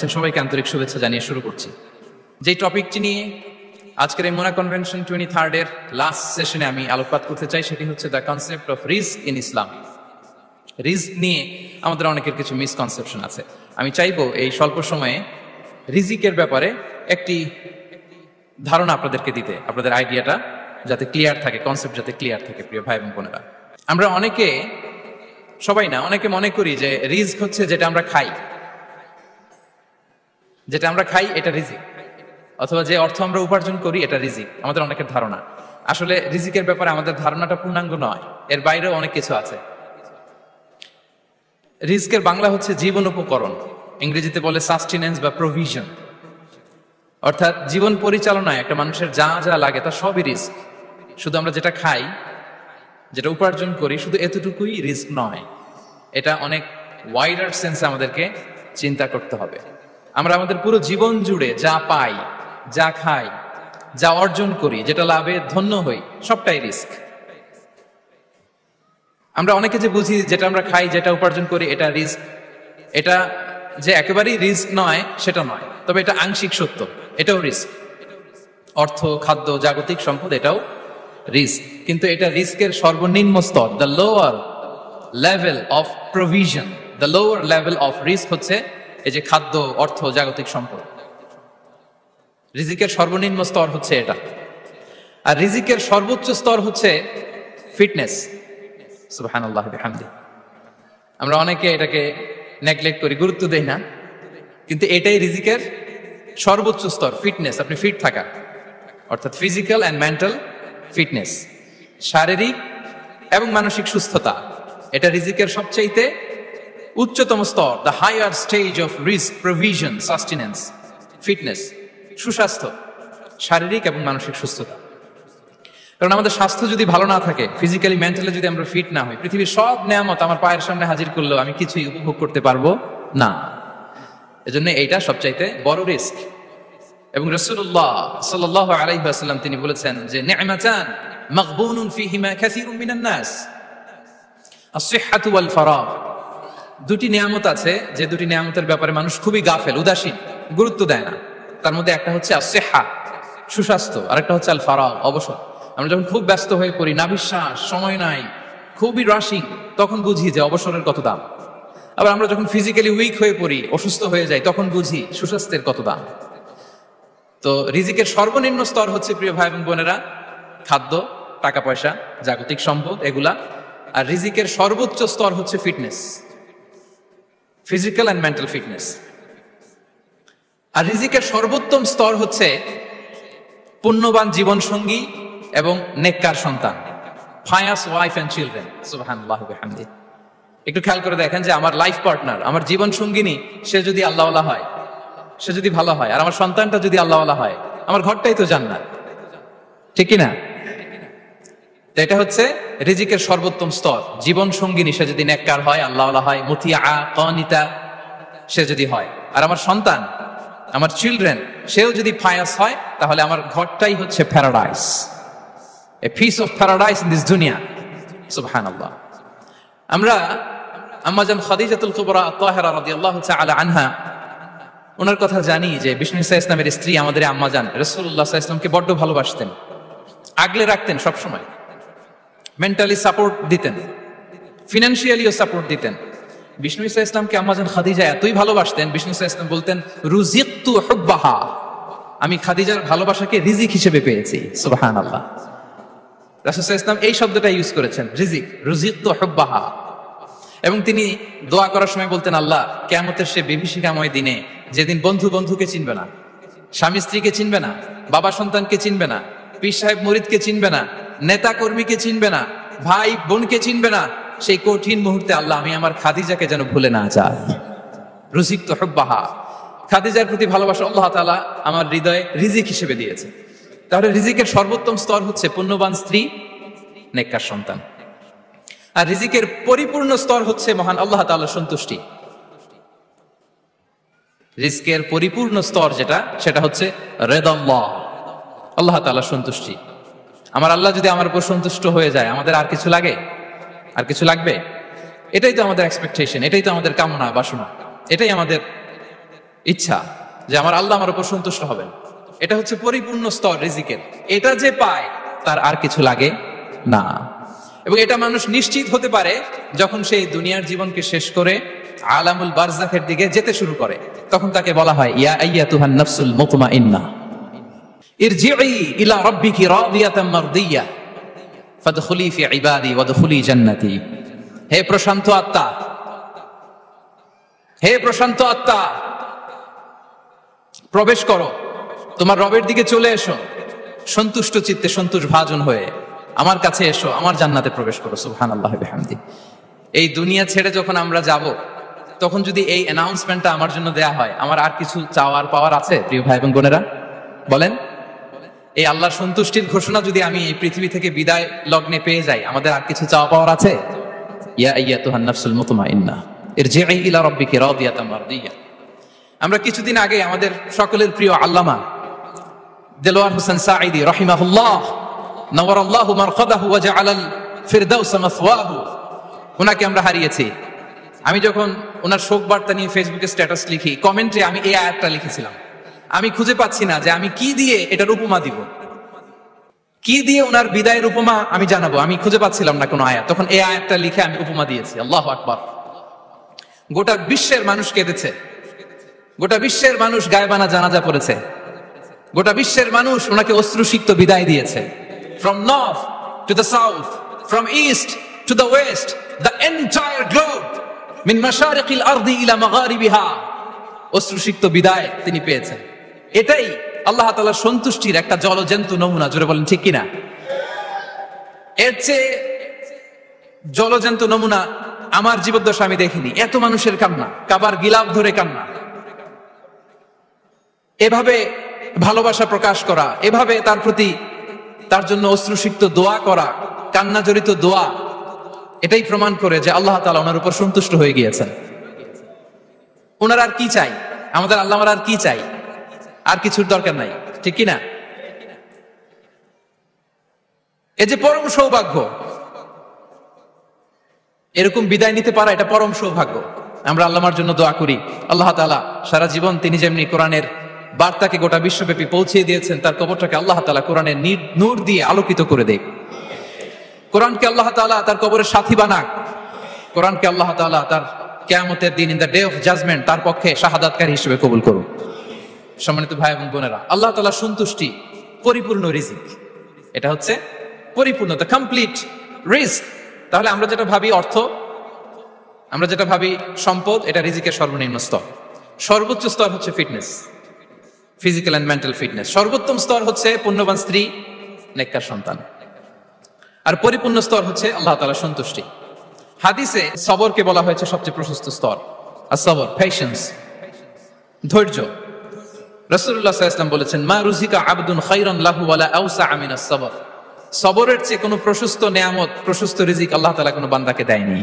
আছেন সবাইকে আন্তরিক শুভেচ্ছা জানিয়ে শুরু করছি। যেই টপিকটি নিয়ে আজকের এই মোনা কনভেনশন 23rd এর লাস্ট সেশনে আমি আলোকপাত করতে চাই সেটি হচ্ছে the concept of risk in Islam. Risk নিয়ে আমাদের অনেকের কিছু মিসকনসেপশন আছে। আমি চাইবো এই স্বল্প সময়ে রিজিকের ব্যাপারে একটি ধারণা আপনাদেরকে দিতে, আপনাদের আইডিয়াটা যাতে ক্লিয়ার থাকে, কনসেপ্ট যাতে ক্লিয়ার থাকে। প্রিয় ভাই এবং বোনেরা, আমরা অনেকে, সবাই না, অনেকে মনে করি যে রিস্ক হচ্ছে যেটা আমরা খাই, এটা রিজিক, অথবা যে অর্থ আমরা উপার্জন করি এটা রিজিক। আমাদের অনেকের ধারণা। আসলে রিজিকের ব্যাপারে আমাদের ধারণাটা পূর্ণাঙ্গ নয়, এর বাইরেও অনেক কিছু আছে। রিস্কের বাংলা হচ্ছে জীবন উপকরণ, ইংরেজিতে বলে সাস্টেনেন্স বা প্রভিশন। অর্থাৎ জীবন পরিচালনায় একটা মানুষের যা যা লাগে তা সবই রিস্ক। শুধু আমরা যেটা খাই, যেটা উপার্জন করি, শুধু এতটুকুই রিস্ক নয়। এটা অনেক ওয়াইডার সেন্সে আমাদেরকে চিন্তা করতে হবে। আমরা আমাদের পুরো জীবন জুড়ে যা পাই, যা খাই, যা অর্জন করি, যেটা লাভে ধন্য হই, সবটাই রিস্ক। আমরা অনেকে যে বুঝি যেটা আমরা খাই, যেটা উপার্জন করি এটা রিস্ক, এটা যে একেবারেই রিস্ক নয় সেটা নয়, তবে এটা আংশিক সত্য, এটাও রিস্ক। অর্থ, খাদ্য, জাগতিক সম্পদ, এটাও রিস্ক। কিন্তু এটা রিস্কের সর্বনিম্ন স্তর, the lower level of provision, the lower level of risk হচ্ছে এই যে খাদ্য, অর্থ, জাগতিক সম্পদ। রিজিকের সর্বনিম্ন স্তর হচ্ছে এটা। আর রিজিকের সর্বোচ্চ স্তর হচ্ছে ফিটনেস। সুবহানাল্লাহ বিহামদি। আমরা অনেকে এটাকে নেগলেক্ট করি, গুরুত্ব দেই না, কিন্তু এটাই রিজিকের সর্বোচ্চ স্তর, ফিটনেস। আপনি ফিট থাকা, অর্থাৎ ফিজিক্যাল অ্যান্ড মেন্টাল ফিটনেস, শারীরিক এবং মানসিক সুস্থতা, এটা রিজিকের সবচাইতে উচ্চতম স্তর, দ্য হায়ার স্টেজ অফ রিস্ক, প্রভিশন, সাস্টেনেন্স, ফিটনেস, সুস্বাস্থ্য, শারীরিক এবং মানসিক সুস্থতা। কারণ আমাদের স্বাস্থ্য যদি ভালো না থাকে, ফিজিক্যালি মেন্টালি যদি আমরা ফিট না হই, পৃথিবীর সব নেয়ামত আমার পায়ের সামনে হাজির করলেও আমি কিছুই উপভোগ করতে পারবো না। এজন্য এইটা সবচাইতে বড় রিস্ক। এবং রাসূলুল্লাহ সাল্লাল্লাহু আলাইহি ওয়াসাল্লাম তিনি বলেছেন যে নি'মাতান মাগবুনুন ফীহিমা কাসীরুম মিনান নাস, আস-সিহহাতু ওয়াল ফারাগ। দুটি নিয়ামত আছে যে দুটি নিয়ামতের ব্যাপারে মানুষ খুবই গাফেল, উদাসীন, গুরুত্ব দেয় না। তার মধ্যে একটা হচ্ছে আস-সিহহা, সুস্বাস্থ্য, আর একটা হচ্ছে আল ফারাগ, অবসর। আমরা যখন খুব ব্যস্ত হয়ে পড়ি, নাভিশ্বাস, সময় নাই, খুবই রাশিং, তখন বুঝি যে অবসরের কত দাম। আবার আমরা যখন ফিজিক্যালি উইক হয়ে পড়ি, অসুস্থ হয়ে যাই, তখন বুঝি সুস্বাস্থ্যের কত দাম। তো রিজিকের সর্বনিম্ন স্তর হচ্ছে, প্রিয় ভাই এবং বোনেরা, খাদ্য, টাকা পয়সা, জাগতিক সম্পদ, এগুলা। আর রিজিকের সর্বোচ্চ স্তর হচ্ছে fitness, physical and mental fitness. আর রিজিকের সর্বোত্তম স্তর হচ্ছে পুণ্যবান জীবন সঙ্গী এবং নেককার সন্তান, ফায়াস ওয়াইফ এন্ড চিলড্রেন। সুবহানাল্লাহ বিহামদি। একটু খেয়াল করে দেখেন যে আমার লাইফ পার্টনার, আমার জীবন সঙ্গিনী, সে যদি আল্লাহওয়ালা হয়, সে যদি ভালো হয়, আর আমার সন্তানটা যদি আল্লাহওয়ালা হয়, আমার ঘরটাই তো জান্নাত, ঠিক কিনা? এটা হচ্ছে রিজিকের সর্বোত্তম স্তর। জীবন সঙ্গিনী সে যদি নেককার হয়, আল্লাহওয়ালা হয়, মুতিয়া কানিতা সে যদি হয়, আর আমার সন্তান, আমার চিলড্রেন, সেও যদি ফায়াস হয়, তাহলে আমার ঘরটাই হচ্ছে paradise, a piece of paradise in this দুনিয়া। সুবহানাল্লাহ। আমরা আম্মাজান খাদিজাতুল কুবরা আত-তাহিরা রাদিয়াল্লাহু তাআলা আনহা, ওনার কথা জানি যে বিষ্ণু ইসা ইসলামের স্ত্রী আমাদের আম্মাজান রাসূলুল্লাহ সাল্লাল্লাহু আলাইহি ওয়াসাল্লামকে বড্ড ভালোবাসতেন, আগলে রাখতেন সব সময়, মেন্টালি সাপোর্ট দিতেন, ফিনান্সিয়ালিও সাপোর্ট দিতেন। বিষ্ণু ইসা ইসলামকে আম্মাজান খাদিজা এতই ভালোবাসতেন, বিষ্ণু ইসা ইসলাম বলতেন, রুজিকতু হুব্বাহা, আমি খাদিজার ভালোবাসাকে রিজিক হিসেবে পেয়েছি। সুবহানাল্লাহ। রাসূল সাল্লাল্লাহু আলাইহি ওয়াসাল্লাম এই শব্দটা ইউজ করেছেন, রিজিক, রুজিকতু হুব্বাহা। এবং তিনি দোয়া করার সময় বলতেন, আল্লাহ, কিয়ামতের সে বিভীষিকাময় দিনে, যেদিন বন্ধু বন্ধুকে চিনবে না, স্বামী স্ত্রীকে চিনবে না, বাবা সন্তানকে চিনবে না, পীর সাহেব মুরিদকে চিনবে না, নেতা কর্মীকে চিনবে না, ভাই বোনকে চিনবে না, সেই কঠিন মুহূর্তে আল্লাহ, আমি আমার খাদিজাকে যেন ভুলে না যাই। রুজিকতু হুব্বাহা, খাদিজার প্রতি ভালোবাসা আল্লাহ তাআলা আমার হৃদয়ে রিজিক হিসেবে দিয়েছে। তাহলে রিজিকের সর্বোত্তম স্তর হচ্ছে পুণ্যবান স্ত্রী, নেককার সন্তান। আর রিজিকের পরিপূর্ণ স্তর হচ্ছে মহান আল্লাহ তাআলার সন্তুষ্টি। রিজিকের পরিপূর্ণ স্তর যেটা, সেটা হচ্ছে রিদাল্লাহ, আল্লাহ তাআলার সন্তুষ্টি। আমার আল্লাহ যদি আমার উপর সন্তুষ্ট হয়ে যায়, আমাদের আর কিছু লাগে? আর কিছু লাগবে? এটাই তো আমাদের এক্সপেকটেশন, এটাই তো আমাদের কামনা বাসনা, এটাই আমাদের ইচ্ছা যে আমার আল্লাহ আমার উপর সন্তুষ্ট হবেন, এটা হচ্ছে পরিপূর্ণ স্তর রিজিকের। এটা যে পায় তার আর কিছু লাগে না। এবং এটা মানুষ নিশ্চিত হতে পারে যখন সেই দুনিয়ার জীবনকে শেষ করে আলামুল বারজাখের দিকে যেতে শুরু করে। তখন তাকে বলা হয়, ইয়া আইয়াতুহান নাফসুল মুতমাইন্না ইরজিই ইলা রাব্বিকি রাদিয়াতাম মারদিয়া ফাদখুলি ফি ইবাদি ওয়াদখুলি জান্নাতি। হে প্রশান্ত আত্মা, হে প্রশান্ত আত্মা, প্রবেশ করো, তোমার রবের দিকে চলে এসো, সন্তুষ্ট চিত্তে সন্তোষ ভাজন হয়ে আমার কাছে এসো, আমার জান্নাতে প্রবেশ করো। সুবহানাল্লাহ বিহামদি। এই দুনিয়া ছেড়ে যখন আমরা যাব, তখন যদি এই অ্যানাউন্সমেন্টটা আমার জন্য দেয়া হয়, আমার আর কিছু চাওয়ার পাওয়ার আছে? প্রিয় ভাই এবং বোনেরা বলেন, এই আল্লাহর সন্তুষ্টির ঘোষণা যদি আমি এই পৃথিবী থেকে বিদায় লগ্নে পেয়ে যাই, আমাদের আর কিছু চাওয়া পাওয়ার আছে? ইয়া আইয়াতুহান নাফসুল মুতমাইন্না ইরজিই ইলা রাব্বিকি রাদিয়াতাম মারদিয়া। আমরা কিছুদিন আগে আমাদের সকলের প্রিয় আল্লামা দেলোয়ার হোসেন সাঈদী রাহিমাহুল্লাহ নওয়ারাল্লাহু মারকাদাহু ওয়া জাআলাল ফিরদাউস মাসওয়াহু, ওনাকে আমরা হারিয়েছি। আমি যখন ওনার শোক বার্তা নিয়ে ফেসবুকে স্ট্যাটাস লিখি, কমেন্টে আমি এই আয়াতটা লিখেছিলাম। আমি খুঁজে পাচ্ছি না যে আমি কি দিয়ে এটার উপমা দিব, কি দিয়ে ওনার বিদায়ের উপমা আমি জানাবো। আমি খুঁজে পাচ্ছিলাম না কোনো আয়াত। তখন এই আয়াতটা লিখে আমি উপমা দিয়েছি। আল্লাহু আকবার। গোটা বিশ্বের মানুষ কেঁদেছে, গোটা বিশ্বের মানুষ গায়বানা জানাজা পড়েছে, গোটা বিশ্বের মানুষ ওনাকে অশ্রুসিক্ত বিদায় দিয়েছে। From north to the south, from east to the west, the entire globe, min mashariqil ardi ila magharibiha, অশ্রুসিক্ত বিদায় তিনি পেয়েছেন। এটাই আল্লাহ তাআলার সন্তুষ্টির একটা জলজ্যান্ত নমুনা। জোরে বলেন ঠিক কিনা? এর চেয়ে জলজ্যান্ত নমুনা আমার জীবদ্দশা আমি দেখিনি। এত মানুষের কান্না, কাবার গিলাফ ধরে কান্না, এভাবে ভালোবাসা প্রকাশ করা, এভাবে তার প্রতি তার জন্য অশ্রুসিক্ত দোয়া করা, কান্না জড়িত দোয়া, এটাই প্রমাণ করে যে আল্লাহ তাআলা ওনার উপর সন্তুষ্ট হয়ে গিয়েছেন। ওনার আর কি চাই? আমাদের আল্লাহ আর কি চাই? আর কিছুর দরকার নাই, ঠিক কিনা? এই যে পরম সৌভাগ্য, এরকম বিদায় নিতে পারা, এটা পরম সৌভাগ্য। আমরা আল্লাহর জন্য দোয়া করি, আল্লাহ তাআলা সারা জীবন তিনি যেমনি কোরআনের বার্তাকে গোটা বিশ্বব্যাপী পৌঁছিয়ে দিয়েছেন, তার কবরটাকে আল্লাহ তাআলা কোরআনের নূর দিয়ে আলোকিত করে দেয়। কোরআনকে আল্লাহ তাআলা তার কবরের সাথী বানাক। কোরআনকে আল্লাহ তাআলা তার কিয়ামতের দিন, in the day of judgment, তার পক্ষে শাহাদাতকারী হিসেবে কবুল করুন। সম্মানিত ভাই এবং বোনেরা, আল্লাহ তাআলার সন্তুষ্টি পরিপূর্ণ রিজিক। এটা হচ্ছে পরিপূর্ণ, দ্য কমপ্লিট রিস্ক। তাহলে আমরা যেটা ভাবি অর্থ, আমরা যেটা ভাবি সম্পদ, এটা রিজিকের সর্বনিম্ন স্তর। সর্বোচ্চ স্তর হচ্ছে fitness, physical and mental fitness. সর্বোত্তম স্তর হচ্ছে পুণ্যবান স্ত্রী, নেককার সন্তান। আর পরিপূর্ণ স্তর হচ্ছে আল্লাহ তাআলার সন্তুষ্টি। হাদিসে সবরকে বলা হয়েছে সবচেয়ে প্রশস্ত স্তর। আর সবর, পেশেন্স, ধৈর্য। রাসূলুল্লাহ সাল্লাল্লাহু আলাইহি ওয়াসাল্লাম বলেছেন, মা রুজিকা আবদুন খায়রান লাহু ওয়ালা আওসা মিনাস সবর। সবরের চেয়ে কোনো প্রশস্ত নেয়ামত, প্রশস্ত রিজিক আল্লাহ তাআলা কোনো বান্দাকে দেয়নি।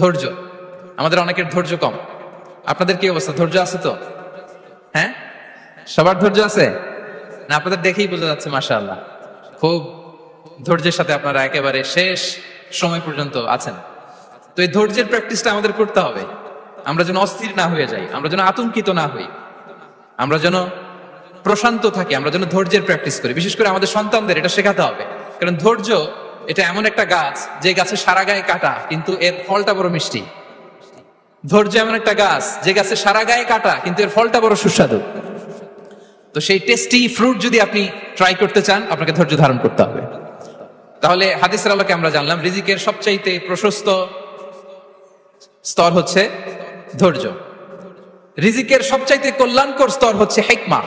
ধৈর্য। আমাদের অনেকের ধৈর্য কম। আপনাদের কি অবস্থা? ধৈর্য আছে তো? হ্যাঁ, সবার ধৈর্য আছে না? আপনাদের দেখেই বোঝা যাচ্ছে মাশাআল্লাহ, খুব ধৈর্যের সাথে আপনারা একেবারে শেষ সময় পর্যন্ত আছেন। তো এই ধৈর্যের প্র্যাকটিসটা আমাদের করতে হবে। আমরা যেন অস্থির না হয়ে যাই, আমরা যেন আতঙ্কিত না হই, আমরা যেন প্রশান্ত থাকি, আমরা যেন ধৈর্যের প্র্যাকটিস করি। বিশেষ করে আমাদের সন্তানদের এটা শেখাতে হবে। কারণ ধৈর্য এটা এমন একটা গাছ, যে গাছে সারা গায়ে কাটা কিন্তু এর ফলটা বড় মিষ্টি। ধৈর্য এমন একটা গাছ, যে গাছে সারা গায়ে কাটা কিন্তু এর ফলটা বড় সুস্বাদু। তো সেই টেস্টি ফ্রুট যদি আপনি ট্রাই করতে চান, আপনাকে ধৈর্য ধারণ করতে হবে। তাহলে হাদিসের আলোকে আমরা জানলাম রিজিকের সবচাইতে প্রশস্ত স্তর হচ্ছে ধৈর্য। রিজিকের সবচাইতে কল্যাণকর স্তর হচ্ছে হিকমা।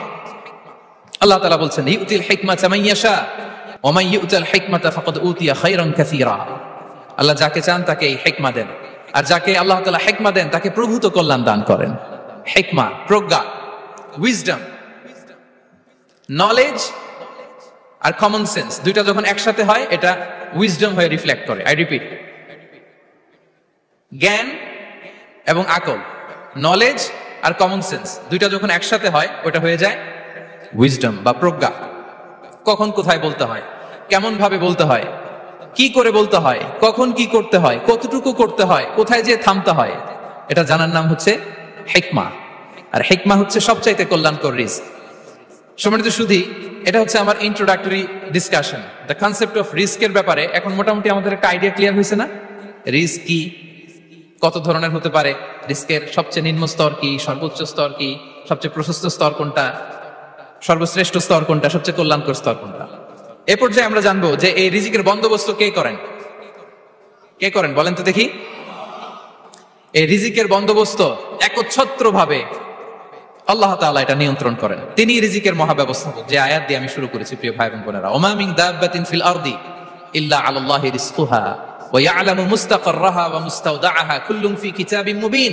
আল্লাহ তাআলা বলছেন, ইউতিল হিকমাতা মান ইয়াশা ওয়া মান ইউতাল হিকমাতা ফাকাদ উতিয়া খায়রান কাসীরা। আল্লাহ যাকে চান তাকে এই হিকমা দেন, আর যাকে আল্লাহ তাআলা হিকমা দেন তাকে প্রভূত কল্যাণ দান করেন। হিকমা, প্রজ্ঞা, উইজডম, নলেজ আর কমন সেন্স, দুইটা যখন একসাথে হয় এটা উইজডম হয়ে রিফ্লেক্ট করে। আই রিপিট, জ্ঞান এবং আকল, নলেজ আর কমন সেন্স দুইটা যখন একসাথে হয় ওটা হয়ে যায় উইজডম বা প্রজ্ঞা। কখন কোথায় বলতে হয়, কেমন ভাবে বলতে হয়, কি করে বলতে হয়, কখন কি করতে হয়, কতটুকু করতে হয়, কোথায় যে থামতে হয়, এটা জানার নাম হচ্ছে হিকমা। আর হিকমা হচ্ছে সবচাইতে কল্যাণকর রিস্ক। সম্মানিত শুধু এটা হচ্ছে আমার introductory discussion. The concept of রিস্কের ব্যাপারে এখন মোটামুটি আমাদের একটা আইডিয়া ক্লিয়ার হয়েছে না? রিস্ক কি, কত ধরনের হতে পারে, রিস্কের সবচেয়ে নিম্ন স্তর কি, সর্বোচ্চ স্তর কি, সবচেয়ে প্রশস্ত স্তর কোনটা, সর্বশ্রেষ্ঠ স্তর কোনটা, সবচেয়ে কল্যাণকর স্তর কোনটা। এ পর্যায়ে আমরা জানবো যে এই রিজিকের বন্দোবস্ত কে করেন। কে করেন বলেন তো দেখি? এই রিজিকের বন্দোবস্ত একচ্ছত্র ভাবে আল্লাহ তাআলা এটা নিয়ন্ত্রণ করেন। তিনি রিজিকের মহাব্যবস্থাপক। যে আয়াত দিয়ে আমি শুরু করেছি প্রিয় ভাই এবং বোনেরা, ওমা মিন দাব্বাতিন ফিল আরদি ইল্লা আলাল্লাহি রিজকুহা ওয়া ইয়ালামু মুস্তাকাররাহা ওয়া মুস্তাওদাআহা কুল্লুন ফি কিতাবিম মুবিন।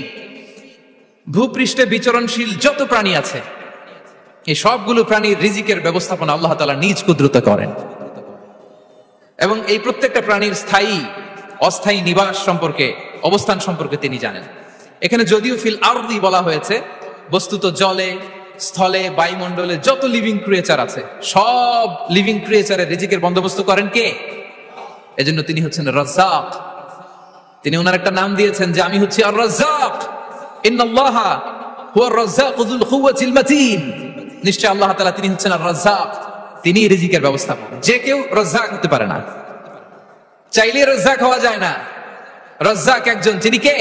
ভূপৃষ্ঠে বিচরণশীল যত প্রাণী আছে এই সবগুলো প্রাণীর রিজিকের ব্যবস্থাপনা আল্লাহ তাআলা নিজ কুদরতে করেন, এবং এই প্রত্যেকটা প্রাণীর স্থায়ী অস্থায়ী নিবাস সম্পর্কে, অবস্থান সম্পর্কে তিনি জানেন। এখানে যদিও ফিল আরদি বলা হয়েছে, বস্তুত জলে, স্থলে, বায়ুমণ্ডলে যত লিভিং ক্রিয়েচার আছে সব লিভিং ক্রিয়েচারের রিজিকের বন্দোবস্ত করেন কে? এজন্য তিনি হচ্ছেন রাজ্জাক। তিনি ওনার একটা নাম দিয়েছেন যে আমি হচ্ছি আর রাজ্জাক, ইন্নাল্লাহা হুয়ার রাজ্জাকু যুল কুওয়াতিল মাতিন। নিশ্চয় আল্লাহ তাআলা তিনি হচ্ছেন আর রাজ্জাক, তিনি রিজিকের ব্যবস্থাপক। যে কেউ রাজ্জাক হতে পারে না, চাইলে রাজ্জাক হওয়া যায় না। রাজ্জাক একজন, তিনি কে?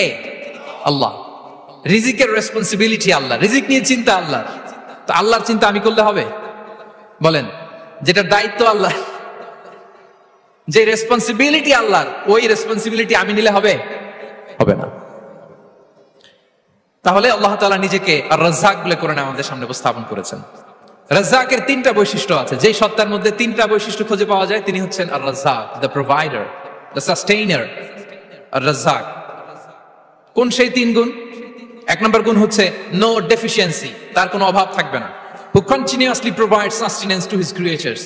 আল্লাহ। রিজিকের রেসপন্সিবিলিটি আল্লাহ, রিজিক নিয়ে চিন্তা আল্লাহ। তো আল্লাহর চিন্তা আমি করলে হবে? বলেন, যেটা দায়িত্ব আল্লাহ, যে রেসপন্সিবিলিটি আল্লাহর, ওই রেসপন্সিবিলিটি আমি নিলে হবে? হবে না। তাহলে আল্লাহ তাআলা নিজেকে আর রাজ্জাক বলে কোরআনে আমাদের সামনে উপস্থাপন করেছেন। রাজ্জাকের তিনটা বৈশিষ্ট্য আছে। যেই সত্তার মধ্যে তিনটা বৈশিষ্ট্য খুঁজে পাওয়া যায় তিনি হচ্ছেন আর রাজ্জাক, দ্য প্রোভাইডার, দ্য সাস্টেইনার। আর রাজ্জাক কোন সেই তিন গুণ? এক নম্বর গুণ হচ্ছে নো ডেফিসিয়েন্সি, তার কোনো অভাব থাকবে না। হু continuously provide sustenance to his creatures,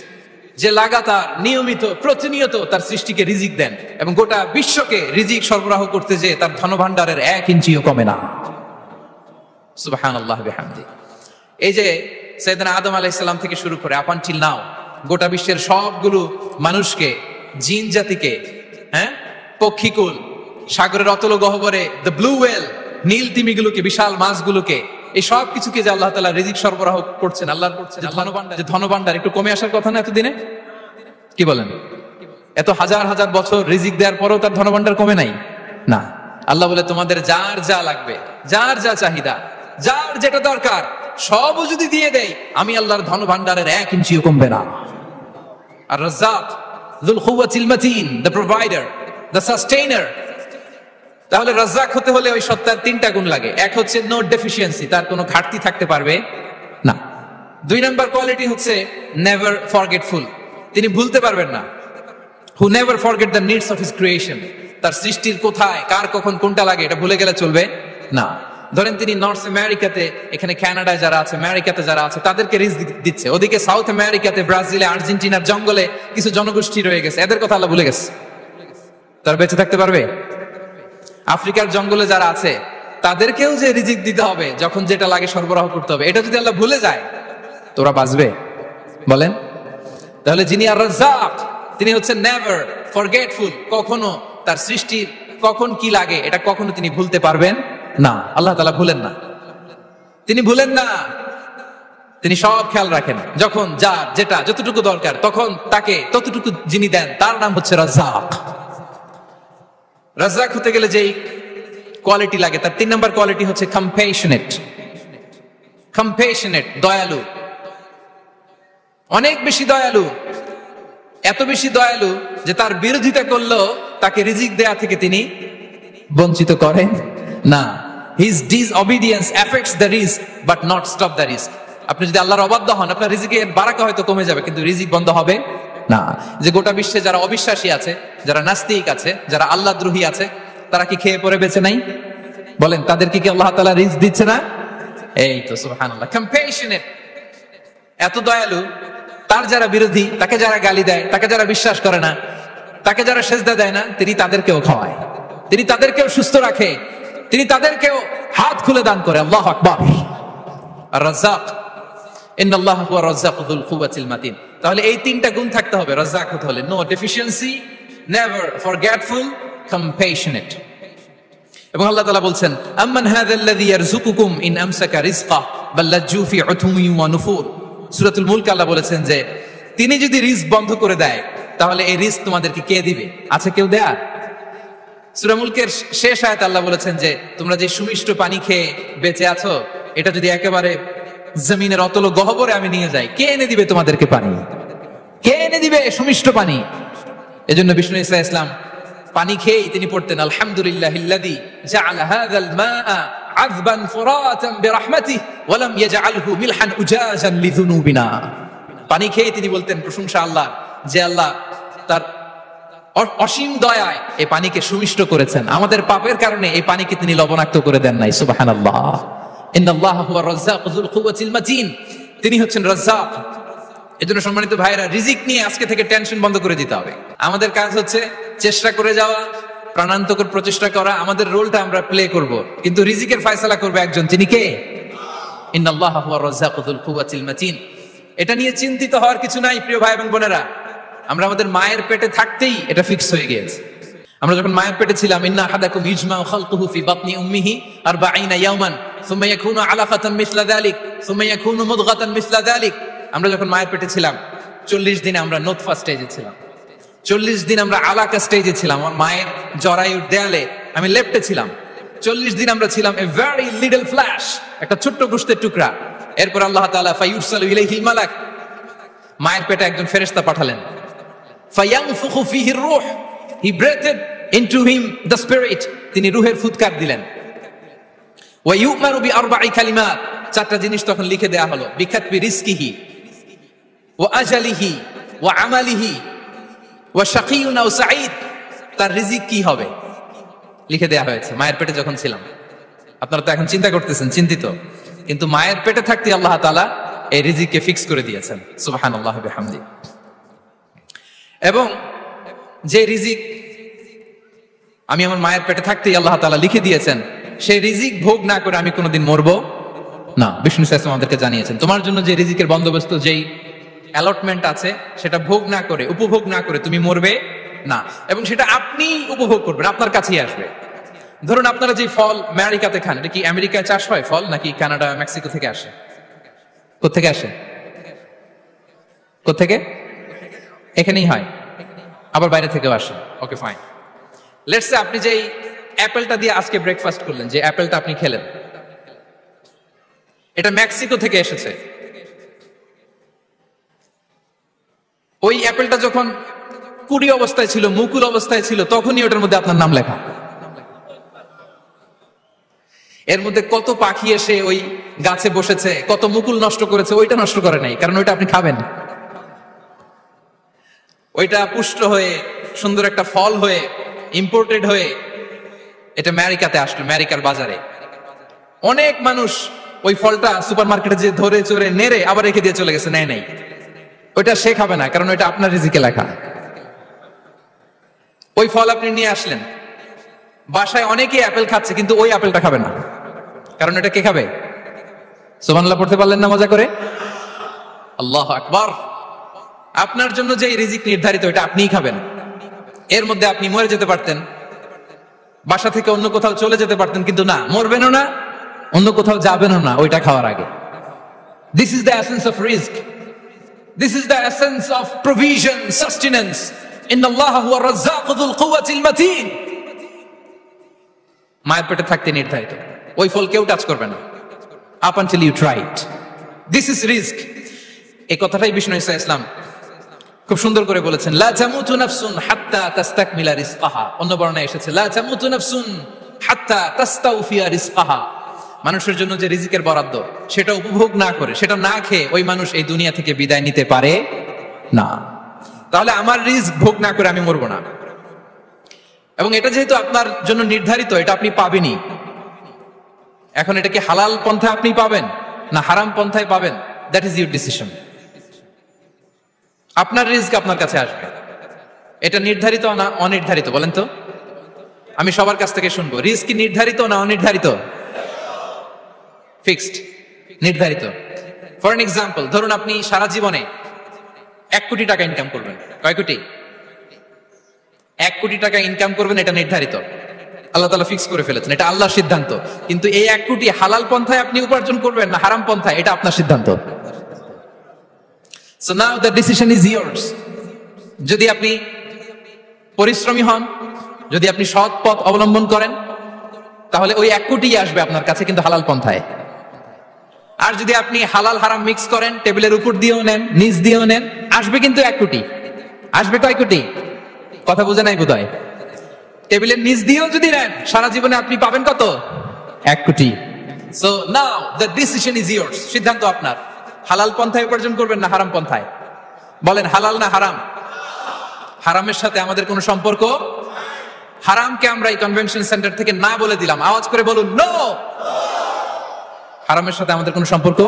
যে লাগাতার নিয়মিত প্রতিনিয়ত তার সৃষ্টিকে রিজিক দেন এবং গোটা বিশ্বকে রিজিক সরবরাহ করতে যে তার ধনভাণ্ডারের 1 ইঞ্চিও কমে না। সুবহানাল্লাহ বিহামদি। এই যে সাইয়েদনা আদম আলাইহিস সালাম থেকে শুরু করে আপ আনটিল নাও গোটা বিশ্বের সবগুলো মানুষকে, জিন জাতিকে, পক্ষীকুল, সাগরের অতল গহ্বরে দ্য ব্লু ওয়েল, নীল তিমিগুলোকে, বিশাল মাছগুলোকে, এই সব কিছুকে যে আল্লাহ তাআলা রিজিক সরবরাহ করছেন, আল্লাহর করছেন যে ধনভাণ্ডার একটু কমে আসার কথা না এতদিনে? কি বলেন? এত হাজার হাজার বছর রিজিক দেওয়ার পরেও তার ধনভাণ্ডার কমে নাই না। আল্লাহ বলে তোমাদের যার যা লাগবে, যার যা চাহিদা, যার যেটা দরকার সবও যদি দিয়ে দেই আমি আল্লাহর ধনভাণ্ডারের 1 ইঞ্চিও কমবে না। আর Razzak যুল কুওয়াতিল মাতিন, the provider, the sustainer. তাহলে রাজ্জাক হতে হলে ওই সত্তার তিনটা গুণ লাগে। এক হচ্ছে নো ডেফিসিয়েন্সি, তার কোনো ঘাটতি থাকতে পারবে না। 2 নম্বর কোয়ালিটি হচ্ছে নেভার ফরগেটফুল, তিনি ভুলতে পারবেন না। Who never forget the needs of his creation, তার সৃষ্টির কোথায়, কার, কখন, কোনটা লাগে এটা ভুলে গেলে চলবে না। ধরেন তিনি নর্থ আমেরিকাতে, এখানে কানাডায় যারা আছে, আমেরিকাতে যারা আছে তাদেরকে রিস্ক দিচ্ছে। ওদিকে সাউথ আমেরিকাতে, ব্রাজিলে, আর্জেন্টিনার জঙ্গলে কিছু জনগোষ্ঠী রয়ে গেছে, এদের কথা আল্লাহ ভুলে গেছে। তার বেঁচে থাকতে পারবে? আফ্রিকার জঙ্গলে যারা আছে তাদেরকেও যে রিজিক দিতে হবে, যখন যেটা লাগে সরবরাহ করতে হবে, এটা যদি আল্লাহ ভুলে যায় তোরা বাঁচবে? বলেন। তাহলে যিনি আর রাজ্জাক তিনি হচ্ছেন নেভার ফরগেটফুল, কখনো তার সৃষ্টির কখন কি লাগে এটা কখনো তিনি ভুলতে পারবেন না। আল্লাহ তাআলা ভুলেন না, তিনি ভুলেন না, তিনি সব খেয়াল রাখেন। যখন যার যেটা যতটুকু দরকার তখন তাকে ততটুকু যিনি দেন তার নাম হচ্ছে রাজ্জাক। রাজ্জাক হতে গেলে যেই কোয়ালিটি লাগে তার 3 নম্বর কোয়ালিটি হচ্ছে কম্প্যাশনেট। কম্প্যাশনেট, দয়ালু, অনেক বেশি দয়ালু, এত বেশি দয়ালু যে তার বিরোধিতা করলেও তাকে রিজিক দেয়া থেকে তিনি বঞ্চিত করেন না। His disobedience effects the risk but not stop the risk. আপনি যদি আল্লাহর অবাধ্য হন আপনার রিজিকের বারাকা হয়তো কমে যাবে কিন্তু রিজিক বন্ধ হবে না। যে গোটা বিশ্বে যারা অবিশ্বাসী আছে, যারা নাস্তিক আছে, যারা আল্লাহদ্রোহী আছে, তারা কি খেয়ে পরে বেঁচে নাই? বলেন, তাদেরকে কি আল্লাহ তাআলা রিজিক দিচ্ছে না? এই তো সুবহানাল্লাহ। কম্প্যাশনেট, এত দয়ালু, তার যারা বিরোধী, তাকে যারা গালি দেয়, তাকে যারা বিশ্বাস করে না, তাকে যারা সেজদা দেয় না, তিনি তাদেরকেও খাওয়ায়, তিনি তাদেরকেও সুস্থ রাখে, তিনি তাদেরকেও হাত খুলে দান করে। আল্লাহু আকবার। আর রাজ্জাক, ইন্নাল্লাহা হুয়া রাজ্জাকু যুল কুওয়াতিল মাতিন। তাহলে এই 3টা গুণ থাকতে হবে রাজ্জাক হতে হলে। No deficiency, never forgetful, compassionate. এবং আল্লাহ তাআলা বলছেন আম্মান হাযাল্লাযী ইয়ারযুকুকুম ইন আমসাকা রিজকা বাল লাজ্জু ফি উতুমি ওয়া নুফুর। সূরাতুল মুলক আল্লাহ বলেছেন যে তিনি যদি রিজক বন্ধ করে দেয় তাহলে এই রিজক তোমাদেরকে কে দিবে? আছে কেউ দেয়ার? সূরা মুলকের শেষ আয়াতে আল্লাহ বলেছেন যে তোমরা যে সুমিষ্ট পানি খেয়ে বেঁচে আছো, এটা যদি একেবারে জমিনের অতল গহ্বরে আমি নিয়ে যাই, কে এনে দিবে তোমাদেরকে পানি? কে এনে দিবে সুমিষ্ট পানি? এজন্য বিষ্ণু ঈসা ইসলাম পানি খেয়েই তিনি পড়তেন আলহামদুলিল্লাহিল্লাযী জাআলা হাযাল মাআ আযবান ফুরাতান বিরাহমাতিহি ওয়া লাম ইয়াজআলহু মিলহান উজাজান লিযুনুবিনা। পানি খেয়ে তিনি বলতেন প্রশংসা আল্লাহ, যে আল্লাহ তার অসীম দয়ায় এই পানিকে সুমিষ্ট করেছেন, আমাদের পাপের কারণে এই পানিকে তিনি লবণাক্ত করে দেন নাই। সুবহানাল্লাহ। ইন্নাল্লাহা হুয়ার রাজ্জাকু যুল কুওয়াতিল মাতিন। তিনি হচ্ছেন রাজ্জাক। এজন্য সম্মানিত ভাইরা, রিজিক নিয়ে আজকে থেকে টেনশন বন্ধ করে দিতে হবে। আমাদের কাজ হচ্ছে চেষ্টা করে যাওয়া, প্রাণান্তকর প্রচেষ্টা করা, আমাদের রোলটা আমরা প্লে করব, কিন্তু রিজিকের ফয়সালা করবে একজন, তিনি কে? ইন্নাল্লাহা হুয়ার রাজ্জাকু যুল কুওয়াতিল মাতিন। এটা নিয়ে চিন্তিত হওয়ার কিছু নাই প্রিয় ভাই এবং বোনেরা। আমরা আমাদের মায়ের পেটে থাকতেই এটা ফিক্স হয়ে গিয়েছে। আমরা যখন মায়ের পেটে ছিলাম, ইন্না আহাদাকুম ইজমাউ খালকুহু ফি বাতনি উম্মিহি 40 ইয়াওমান সুম্মা ইয়াকুনু আলাকাতান মিসলা যালিক সুম্মা ইয়াকুনু মুদগাতান মিসলা যালিক। আমরা যখন মায়ের পেটে ছিলাম 40 দিন আমরা নোতফা স্টেজে ছিলাম, 40 দিন আমরা আলাকা স্টেজে ছিলাম। আমার মায়ের জরায়ুর দেয়ালে আমি লেপ্টে ছিলাম। 40 দিন আমরা ছিলাম এ ভেরি লিটল ফ্ল্যাশ, একটা ছোট্ট গোশতের টুকরা। এরপর আল্লাহ তাআলা ফায়ুরসালু ইলাইহিল মালাক, মায়ের পেটে একজন ফেরেশতা পাঠালেন। ফায়ানফুখু ফিহির রূহ, he breathed into him the spirit, তিনি রূহের ফুৎকার দিলেন। ওয়া ইউমারু বিআরবা'i কালিমাত, 4টা জিনিস তখন লিখে দেয়া হলো। বিকাতবি রিজকিহি ওয়া আজালিহি ওয়া আমালিহি ওয়া শাকিয়ুন আও সাঈদ, তার রিজিক কি হবে লিখে দেয়া হয়েছে মায়ের পেটে যখন ছিলাম। আপনারা তো এখন চিন্তা করতেছেন, চিন্তিত, কিন্তু মায়ের পেটে থাকতে আল্লাহ তাআলা এই রিজিককে ফিক্স করে দিয়েছেন। সুবহানাল্লাহি ওয়া বিহামদি। এবং যে রিজিক আমি আমার মায়ের পেটে থাকতেই আল্লাহ তাআলা লিখে দিয়েছেন, সেই রিজিক ভোগ না করে আমি কোনোদিন মরবো না। বিষ্ণু ইসলাম আমাদেরকে জানিয়েছেন তোমার জন্য যে রিজিকের বন্দোবস্ত, যেই অ্যালটমেন্ট আছে, সেটা ভোগ না করে, উপভোগ না করে তুমি মরবে না। এবং সেটা আপনি উপভোগ করবেন, আপনার কাছেই আসবে। ধরুন আপনারা যে ফল আমেরিকাতে খান, এটা কি আমেরিকায় চাষ হয় ফল, নাকি কানাডা মেক্সিকো থেকে আসে? কোত্থেকে আসে? কোত্থেকে? এখানেই হয়, আবার বাইরে থেকেও আসে। Okay fine. লেটস সে আপনি যেই অ্যাপেলটা দিয়ে আজকে ব্রেকফাস্ট করলেন, যে অ্যাপেলটা আপনি খেলেন, এটা মেক্সিকো থেকে এসেছে। ওই অ্যাপেলটা যখন কুড়ি অবস্থায় ছিল, মুকুল অবস্থায় ছিল, তখনই ওটার মধ্যে আপনার নাম লেখা। এর মধ্যে কত পাখি এসে ওই গাছে বসেছে, কত মুকুল নষ্ট করেছে, ওইটা নষ্ট করে নাই, কারণ ওইটা আপনি খাবেন। ওইটা পুষ্ট হয়ে সুন্দর একটা ফল হয়ে ইম্পোর্টেড হয়ে এটা আমেরিকাতে আসলো, আমেরিকার বাজারে। অনেক মানুষ ওই ফলটা সুপার মার্কেটে যে ধরে চড়ে নেড়ে আবার রেখে দিয়ে চলে গেছে, নেয় নাই। ওইটা সে খাবে না, কারণ ওইটা আপনার রিজিকে লেখা। ওই ফল আপনি নিয়ে আসলেন, বাসায় অনেকে অ্যাপেল খাচ্ছে, কিন্তু ওই অ্যাপেলটা খাবে না, কারণ এটা কে খাবে? সুবহানাল্লাহ পড়তে পারলেন না মজা করে? আল্লাহু আকবার। আপনার জন্য যে রিজিক নির্ধারিত, এটা আপনিই খাবেন। এর মধ্যে আপনি মরে যেতে পারতেন, বাসা থেকে অন্য কোথাও চলে যেতে পারতেন, কিন্তু না, মরবেনও না, অন্য কোথাও যাবেনও না ওইটা খাওয়ার আগে। This is the essence of risk, this is the essence of provision, sustenance. ইন্নাল্লাহা হুয়ার রাজ্জাকু যুল কুওয়াতিল মাতিন। মায়ের পেটে থাকতে নির্ধারিত, ওই ফল কেউ টাচ করবে না up until you try it. This is রিস্ক। এই কথাটাই বিষ্ণু ঈসা ইসলাম খুব সুন্দর করে বলেছেন, লা তামুতু নাফসুন হাত্তা তাস্তাকমিলা রিজকাহা। অন্য বর্ণনায় এসেছে লা তামুতু নাফসুন হাত্তা তাস্তাউফিয়া রিজকাহা। মানুষের জন্য যে রিজিকের বরাদ্দ, সেটা উপভোগ না করে, সেটা না খেয়ে ওই মানুষ এই দুনিয়া থেকে বিদায় নিতে পারে না। তাহলে আমার রিস্ক ভোগ না করে আমি মরবো না। এবং এটা যেহেতু আপনার জন্য নির্ধারিত, এটা আপনি পাবেনই। এখন এটা কি হালাল পন্থায় আপনি পাবেন না হারাম পন্থায় পাবেন, দ্যাট ইজ ইউর ডিসিশন। আপনার রিস্ক আপনার কাছে আসবে। এটা নির্ধারিত না অনির্ধারিত বলেন তো? আমি সবার কাছ থেকে শুনবো, রিস্ক কি নির্ধারিত না অনির্ধারিত? ফিক্সড, নির্ধারিত। ফর এন এক্সাম্পল, ধরুন আপনি সারা জীবনে 1 কোটি টাকা ইনকাম করবেন। কয় কোটি? 1 কোটি টাকা ইনকাম করবেন, এটা নির্ধারিত। আল্লাহ তাআলা ফিক্স করে ফেলেছেন, এটা আল্লাহর সিদ্ধান্ত। কিন্তু এই 1 কোটি হালাল পন্থায় আপনি উপার্জন করবেন না হারাম পন্থায়, এটা আপনার সিদ্ধান্ত। So now the decision is yours. যদি আপনি পরিশ্রমী হন, যদি আপনি সৎ পথ অবলম্বন করেন, তাহলে ওই 1 কোটি আসবে আপনার কাছে, কিন্তু হালাল পন্থায়। আর যদি আপনি হালাল হারাম মিক্স করেন, টেবিলের উপর দিয়েও নেন, নিচ দিয়েও নেন, আসবে কিন্তু 1 কোটি। আসবে কয় কোটি? কথা বোঝে নাই বোধহয়। টেবিলের নিচ দিয়েও যদি নেন, সারা জীবনে আপনি পাবেন কত? 1 কোটি। So now the decision is years. সিদ্ধান্ত আপনার। হালাল পন্থায় উপার্জন করবেন না হারাম পন্থায়? বলেন হালাল না হারাম? হারামের সাথে আমাদের কোনো সম্পর্ক? হারামকে আমরা এই কনভেনশন সেন্টার থেকে না বলে দিলাম, আওয়াজ করে বলুন নো। হারামের সাথে আমাদের কোনো সম্পর্ক?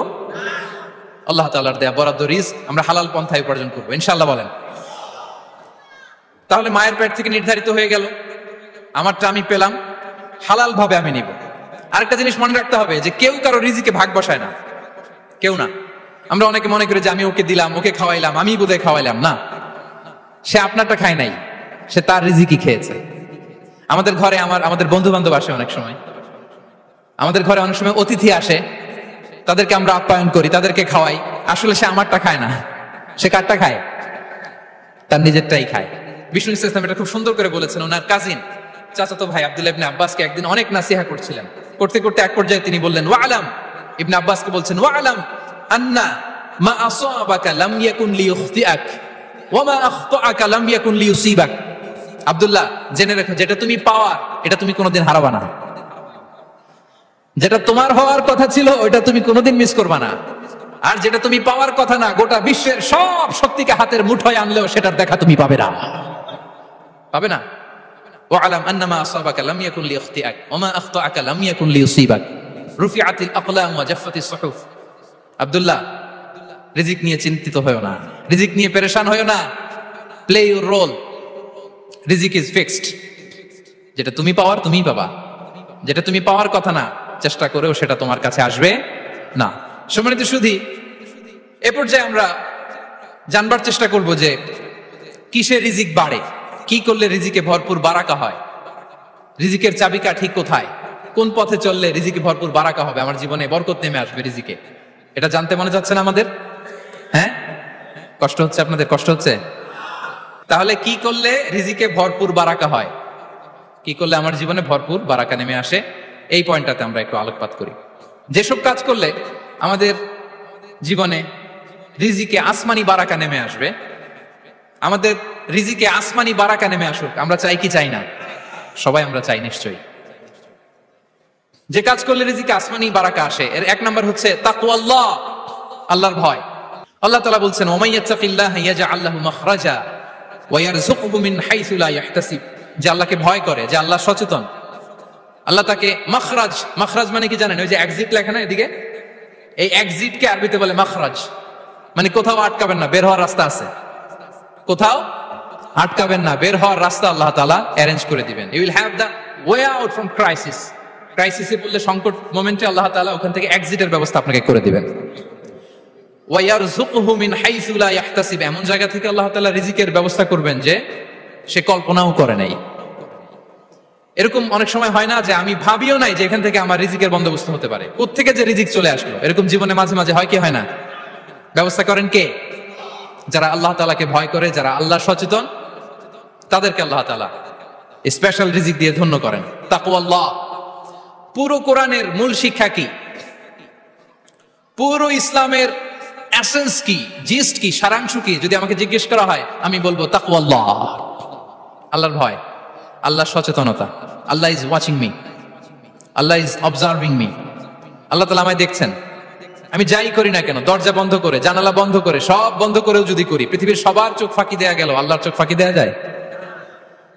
আল্লাহ তাআলার দেয়া বরাদ্দ রিজক আমরা হালাল পন্থায় উপার্জন করবো ইনশাআল্লাহ। বলেন। তাহলে মায়ের পেট থেকে নির্ধারিত হয়ে গেল, আমারটা আমি পেলাম, হালাল ভাবে আমি নিব। আরেকটা জিনিস মনে রাখতে হবে যে কেউ কারো রিজিকে ভাগ বসায় না, কেউ না। আমরা অনেকে মনে করি যে আমি ওকে দিলাম, ওকে খাওয়াইলাম, আমি বোধহয় খাওয়াইলাম। না, সে আপনারটা খায় নাই, সে তার রিজিকই খেয়েছে। আমাদের ঘরে আমাদের বন্ধু বান্ধব আসে, অনেক সময় আমাদের ঘরে অনেক সময় অতিথি আসে, তাদেরকে আমরা আপ্যায়ন করি, তাদেরকে খাওয়াই। আসলে সে আমারটা খায় না, সে কারটা খায়? তার নিজেরটাই খায়। বিষ্ণু ইসলাম এটা খুব সুন্দর করে বলেছেন। ওনার কাজিন চাচাতো ভাই আব্দুল্লাহ ইবনে আব্বাসকে একদিন অনেক নাসিহা করছিলেন। করতে করতে এক পর্যায়ে তিনি বললেন, ওয়ালাম, ইবনে আব্বাসকে বলছেন, ওয়ালাম আন্না মা আসাবাকা লাম ইয়াকুন লিইখতিআক ওয়া মা আখতাআকা লাম ইয়াকুন লিইউসিবাক। আব্দুল্লাহ, জেনে রাখো, যেটা তুমি পাওয়ার এটা তুমি কোনোদিন হারাবা না। যেটা তোমার হওয়ার কথা ছিল ওইটা তুমি কোনোদিন মিস করবা না। আর যেটা তুমি পাওয়ার কথা না, গোটা বিশ্বের সব শক্তিকে হাতের মুঠোয় আনলেও সেটার দেখা তুমি পাবে না, পাবে না। ওয়ালাম আন্নামা আসাবাকা লাম ইয়াকুন লিইখতিআক ওয়া মা আখতাআকা লাম ইয়াকুন লিইউসিবাক রুফিআতিল আকলাম ওয়া জাফফাতিস সুহুফ। আব্দুল্লাহ, রিজিক নিয়ে চিন্তিত হয়ো না, রিজিক নিয়ে পেরেশান হয়ো না। প্লে ইউর রোল, রিজিক ইজ ফিক্সড। যেটা তুমি পাওয়ার তুমিই পাবা, যেটা তুমি পাওয়ার কথা না, চেষ্টা করেও সেটা তোমার কাছে আসবে না। সম্মানিত সুধী, এ পর্যায়ে আমরা জানবার চেষ্টা করব যে কিসে রিজিক বাড়ে, কি করলে রিজিকে ভরপুর বারাকা হয়, রিজিকের চাবিকাঠি কোথায়, কোন পথে চললে রিজিকে ভরপুর বারাকা হবে, আমার জীবনে বরকত নেমে আসবে রিজিকে। এটা জানতে মনে যাচ্ছে না আমাদের? হ্যাঁ, কষ্ট হচ্ছে আপনাদের? কষ্ট হচ্ছে? তাহলে কি করলে রিজিকে ভরপুর বারাকা হয়, কি করলে আমার জীবনে ভরপুর বারাকা নেমে আসে, এই পয়েন্টটাতে আমরা একটু আলোকপাত করি। যেসব কাজ করলে আমাদের জীবনে রিজিকে আসমানি বারাকা নেমে আসবে, আমাদের রিজিকে আসমানি বারাকা নেমে আসুক, আমরা চাই কি চাই না? সবাই আমরা চাই নিশ্চয়ই। যে কাজ করলে রিজিকে আসমানি বারাকা আসে, এর 1 নাম্বার হচ্ছে তাকওয়াল্লাহ, আল্লাহর ভয়। আল্লাহ তাআলা বলছেন, ওয়া মাইয়াত্তাকিল্লাহা ইয়াজআল লাহু মাখরাজা ওয়া ইয়ারযুকহু মিন হাইসু লা ইয়াহতাসিব। যে আল্লাহকে ভয় করে, যে আল্লাহ সচেতন, আল্লাহ তাকে মাখরাজ, মাখরাজ মানে কি জানেন? ওই যে এক্সিট লেখা না এদিকে, এই এক্সিটকে আরবিতে বলে মাখরাজ। মানে কোথাও আটকাবেন না, বের হওয়ার রাস্তা আছে, কোথাও আটকাবেন না, বের হওয়ার রাস্তা আল্লাহ তাআলা অ্যারেঞ্জ করে দিবেন। You will have the way out from crisis. ক্রাইসিসে পড়লে, সংকট মোমেন্টে আল্লাহ তাআলা ওখান থেকে এক্সিটের ব্যবস্থা আপনাকে করে দিবেন। ওয়া ইয়ারযুকহু মিন হাইসু লা ইয়াহতাসিব, এমন জায়গা থেকে আল্লাহ তাআলা রিজিকের ব্যবস্থা করবেন যে সে কল্পনাও করে নাই। এরকম অনেক সময় হয় না যে আমি ভাবিও নাই যে এখান থেকে আমার রিজিকের বন্দোবস্ত হতে পারে, কোত্থেকে যে রিজিক চলে আসলো। এরকম জীবনে মাঝে মাঝে হয় কি হয় না? ব্যবস্থা করেন কে? যারা আল্লাহ তাআলাকে ভয় করে, যারা আল্লাহ সচেতন, তাদেরকে আল্লাহ তাআলা স্পেশাল রিজিক দিয়ে ধন্য করেন। তাকওয়াল্লাহ। পুরো কোরআনের মূল শিক্ষা কি? পুরো ইসলামের এসেন্স কি, জিস্ট কি, সারাংশ কি? যদি আমাকে জিজ্ঞেস করা হয়, আমি বলবো তাকওয়াল্লাহ, আল্লাহর ভয়, আল্লাহর সচেতনতা। Allah is watching me, Allah is observing me. আল্লাহ তাআলা আমায় দেখছেন। আমি যাই করি না কেন, দরজা বন্ধ করে, জানালা বন্ধ করে, সব বন্ধ করেও যদি করি, পৃথিবীর সবার চোখ ফাঁকি দেয়া গেল, আল্লাহর চোখ ফাঁকি দেয়া যায়?